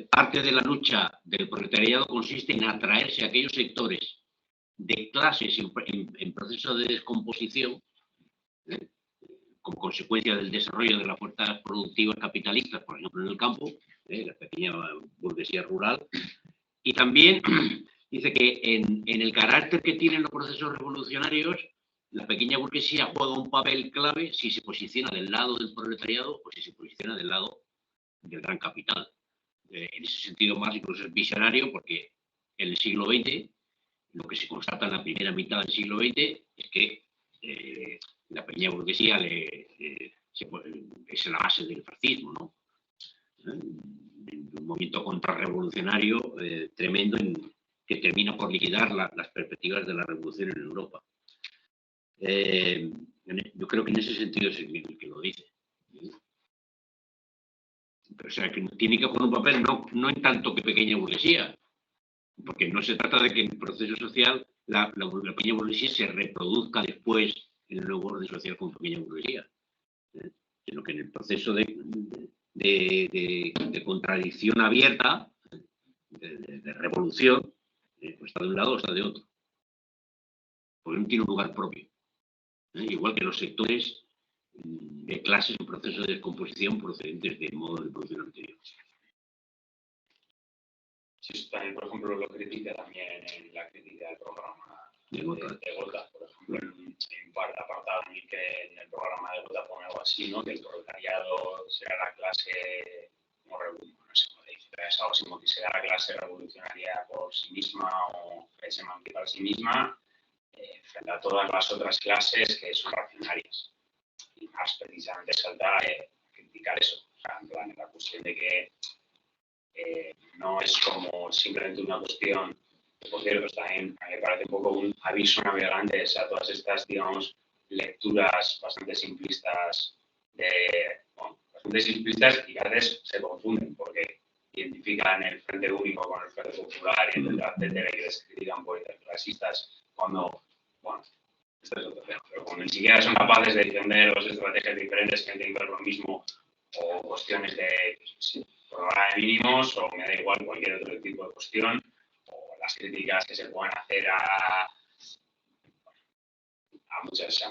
parte de la lucha del proletariado consiste en atraerse a aquellos sectores de clases en proceso de descomposición, como consecuencia del desarrollo de las fuerzas productivas capitalistas, por ejemplo, en el campo, la pequeña burguesía rural, y también dice que en el carácter que tienen los procesos revolucionarios, la pequeña burguesía juega un papel clave si se posiciona del lado del proletariado o si se posiciona del lado del gran capital. En ese sentido, más incluso es visionario, porque en el siglo XX, lo que se constata en la primera mitad del siglo XX es que la pequeña burguesía es la base del fascismo, ¿no? Un movimiento contrarrevolucionario tremendo que termina por liquidar las perspectivas de la revolución en Europa. Yo creo que en ese sentido es el que lo dice. Pero, o sea, que tiene que jugar un papel no en tanto que pequeña burguesía, porque no se trata de que en el proceso social la pequeña burguesía se reproduzca después en el nuevo orden social como pequeña burguesía, sino que en el proceso de contradicción abierta, de revolución, pues está de un lado o está de otro. Porque no tiene un lugar propio. Igual que los sectores de clases en proceso de descomposición procedentes del modo de producción anterior. Sí, eso también, por ejemplo, lo critica también en la crítica del programa de Gotha, por ejemplo, en parte apartado en que en el programa de Gotha pone algo así, ¿no? Que el proletariado será la clase, no sé cómo dice, pero es algo así como que será la clase revolucionaria por sí misma o que se emancipa a sí misma frente a todas las otras clases que son reaccionarias. Y más precisamente salta a criticar eso, o sea, en plan, la cuestión de que no es como simplemente una cuestión, que por cierto, también me parece un poco un aviso navegante a todas estas, digamos, lecturas bastante simplistas y que a veces se confunden porque identifican el Frente Único con el Frente Popular, etcétera, etcétera, y les critican por clasistas cuando, bueno, esto es otro tema, pero cuando ni siquiera son capaces de defender dos estrategias diferentes que tienen que ver lo mismo o cuestiones de programa de mínimos o me da igual cualquier otro tipo de cuestión o las críticas que se pueden hacer a muchas,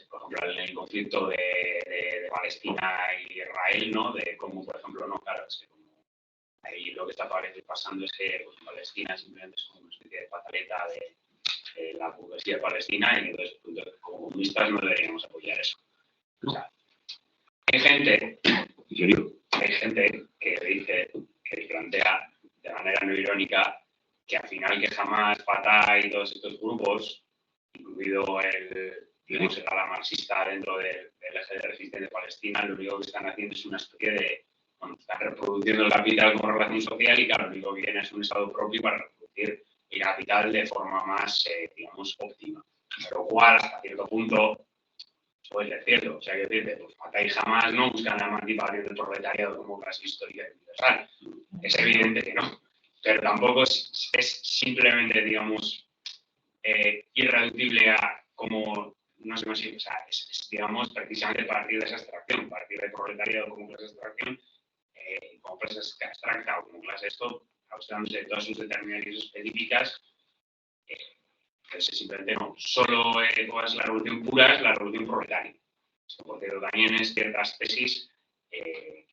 por ejemplo, en el conflicto de Palestina y Israel, ¿no? De cómo, por ejemplo, no, claro, es que como ahí lo que está pasando es que pues, Palestina simplemente es como una especie de pataleta de la burguesía palestina y entonces como comunistas no deberíamos apoyar eso. O sea, hay gente que dice, que plantea de manera no irónica que al final que jamás Fatah y todos estos grupos, incluido el ala marxista dentro del eje de resistencia de Palestina, lo único que están haciendo es una especie de, bueno, están reproduciendo el capital como relación social y claro, lo único que viene es un estado propio para reproducir el capital de forma más, digamos, óptima. Lo cual, hasta cierto punto, puede ser cierto. O sea, que decirte, pues Fatah y Hamas no buscan la emancipación del proletariado como clase histórica y universal. Es evidente que no. Pero tampoco es simplemente, digamos, irreducible a como, no sé cómo decir, o sea, es, digamos, precisamente partir de esa abstracción, partir del proletariado como clase de abstracción, como clase abstracta o como clase esto, abstraándose de todas sus determinaciones específicas, simplemente no. Solo cuál es la revolución pura, es la revolución proletaria. Porque también es ciertas tesis que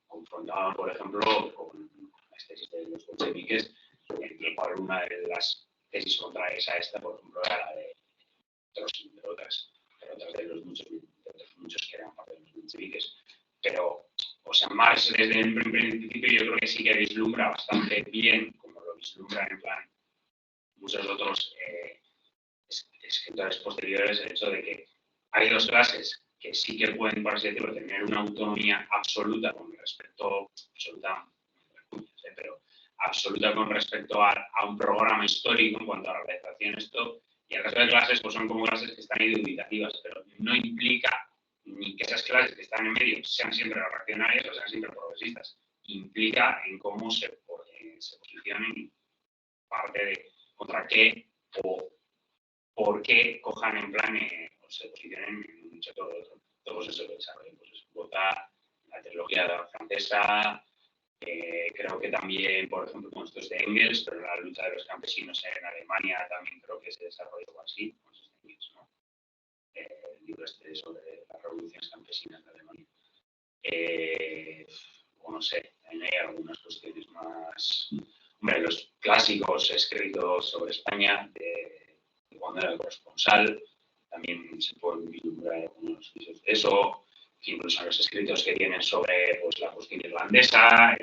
confrontaban, por ejemplo, con las tesis de los bolcheviques, en el cual una de las tesis contrarias a esta, por ejemplo, era la de otras de los muchos que eran parte de los bolcheviques. Pero, o sea, Marx desde el principio yo creo que sí que vislumbra bastante bien, como lo vislumbra en plan muchos otros escritores posteriores, el hecho de que hay dos clases que sí que pueden, por así decirlo, tener una autonomía absoluta con respecto, absoluta con respecto a un programa histórico en cuanto a la realización esto, y el resto de clases pues son como clases que están dubitativas, pero no implica ni que esas clases que están en medio sean siempre reaccionarias o sean siempre progresistas, implica en cómo se posicionen parte de contra qué o por qué cojan en plan o se posicionen en un sector o otro. Todo eso de desarrollo. Pues Gotha, la trilogía francesa, creo que también, por ejemplo, con estos de Engels, pero la lucha de los campesinos en Alemania también creo que se desarrolló así, con estos de Engels, ¿no? El libro este sobre las revoluciones campesinas de Alemania. O no sé, también hay algunas cuestiones más Hombre, los clásicos escritos sobre España, de cuando era el corresponsal, también se pueden vislumbrar algunos visos de eso, incluso los escritos que tienen sobre pues, la cuestión irlandesa.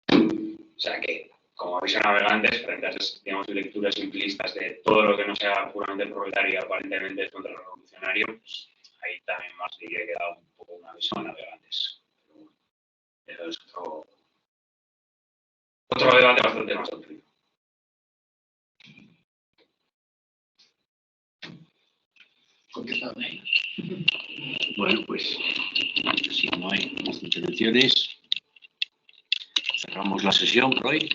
O sea que, como habéis navegantes, frente a esas, digamos, lecturas simplistas de todo lo que no sea puramente proletario y aparentemente es contrarrevolucionario, pues ahí también más diría que da un poco una visión a navegantes. Pero bueno, eso es otro debate bastante más amplio. Contestado, ¿eh? Bueno, pues si no hay más intervenciones, cerramos la sesión por hoy.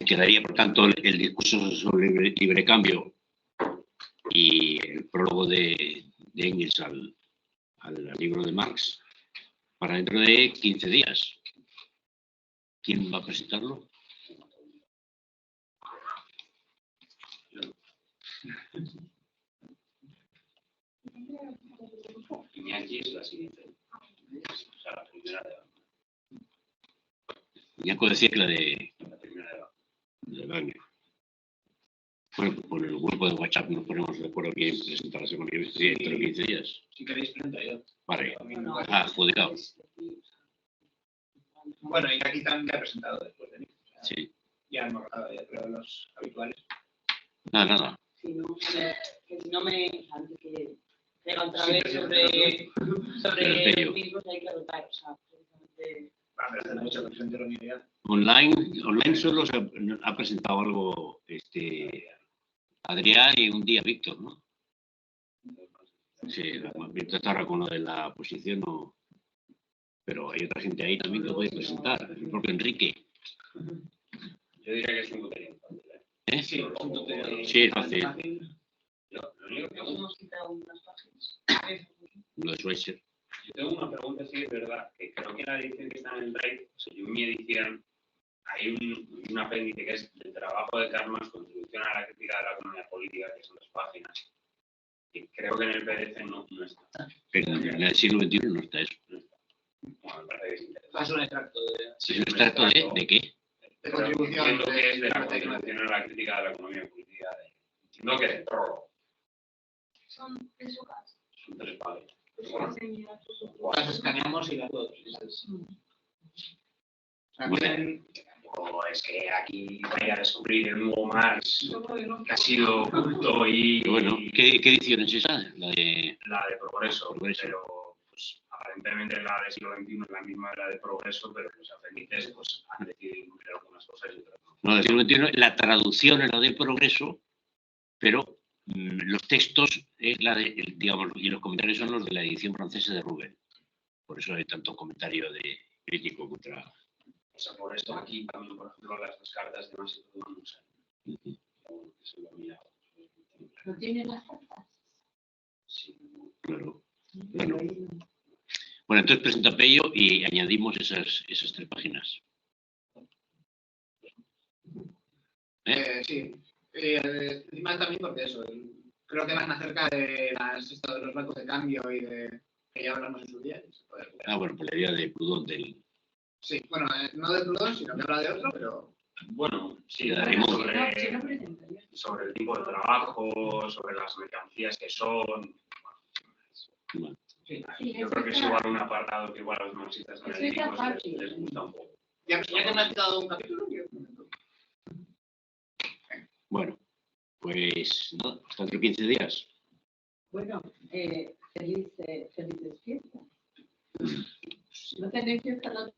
Quedaría, por tanto, el discurso sobre libre cambio y el prólogo de Engels al libro de Marx para dentro de 15 días. ¿Quién va a presentarlo? Iñaki es la siguiente. O sea, la primera de Iñaki decía que la primera de Wagner. Bueno, pues por el grupo de WhatsApp nos ponemos de acuerdo quién presenta la semana que viene, dentro de 15 días. Si queréis, presento yo. Vale. Adjudicado. Bueno, y aquí también ya he presentado después de mí. O sea, Sí. ya hemos hablado ya creo los habituales. Nada. Si no, que si no me antes que llega otra Sí, vez pero sobre Pero los mismos hay que votar, o sea, precisamente. Va a hacer mucho que presente la unidad. Online solo se ha presentado algo Adrián y un día Víctor, ¿no? Sí, Víctor está ahora con lo de la posición, no. Pero hay otra gente ahí también que puede presentar, el propio Enrique. Yo diría que es un contenido fácil. ¿Eh? Sí, es un contenido Sí, es fácil. Lo único que Hemos quitado unas páginas. Lo de Schweitzer. yo tengo una pregunta, sí, es verdad, que creo que en la edición que está en el Drive, o sea, yo en mi edición, hay un apéndice que es el trabajo de Karl Marx, contribución a la crítica de la economía política, que son 2 páginas. Y creo que en el PDF no está. Pero en el siglo XXI no está eso. Bueno, me parece que es interesante. Es un extracto de ¿Es un extracto de qué? de contribución. Entiendo que es de la contribución a la crítica de la economía política. Entiendo que del prólogo. Son eso casi. Son 3 páginas. Las escaneamos y las dos. También, Tampoco es que aquí vaya a descubrir el nuevo Marx que ha sido oculto y Bueno, ¿qué edición es esa? La de la de Progreso, Progreso. pero pues, aparentemente la del siglo XXI es la misma de la de Progreso, pero los apéndices pues, han decidido incluir algunas cosas y otras no. No, del siglo XXI, la traducción es la de Progreso, pero los textos es la de, digamos, y los comentarios son los de la edición francesa de Rubén. Por eso hay tanto comentario de crítico contra. O sea, por eso aquí también, por ejemplo, las 2 cartas de Masip no sé. Se lo he mirado. ¿No tiene las cartas? Sí. Claro. Bueno, entonces presenta Pello y añadimos esas 3 páginas. sí. Encima también porque eso, creo que van acerca de esto de los bancos de cambio y de que ya hablamos en su día. Bueno, por la idea de Proudhon del. Sí, bueno, no de Proudhon, sino que habla de otro, pero. Bueno, sí, Le daremos. sobre el tipo de trabajo, sobre las mercancías que son. Bueno, Sí. Yo creo que es igual un apartado que igual a los marxistas analíticos les gusta un poco. Ya que me has dado un capítulo, yo. Bueno, pues nada, hasta dentro de 15 días. Bueno, felices fiestas. ¿No tenéis fiesta la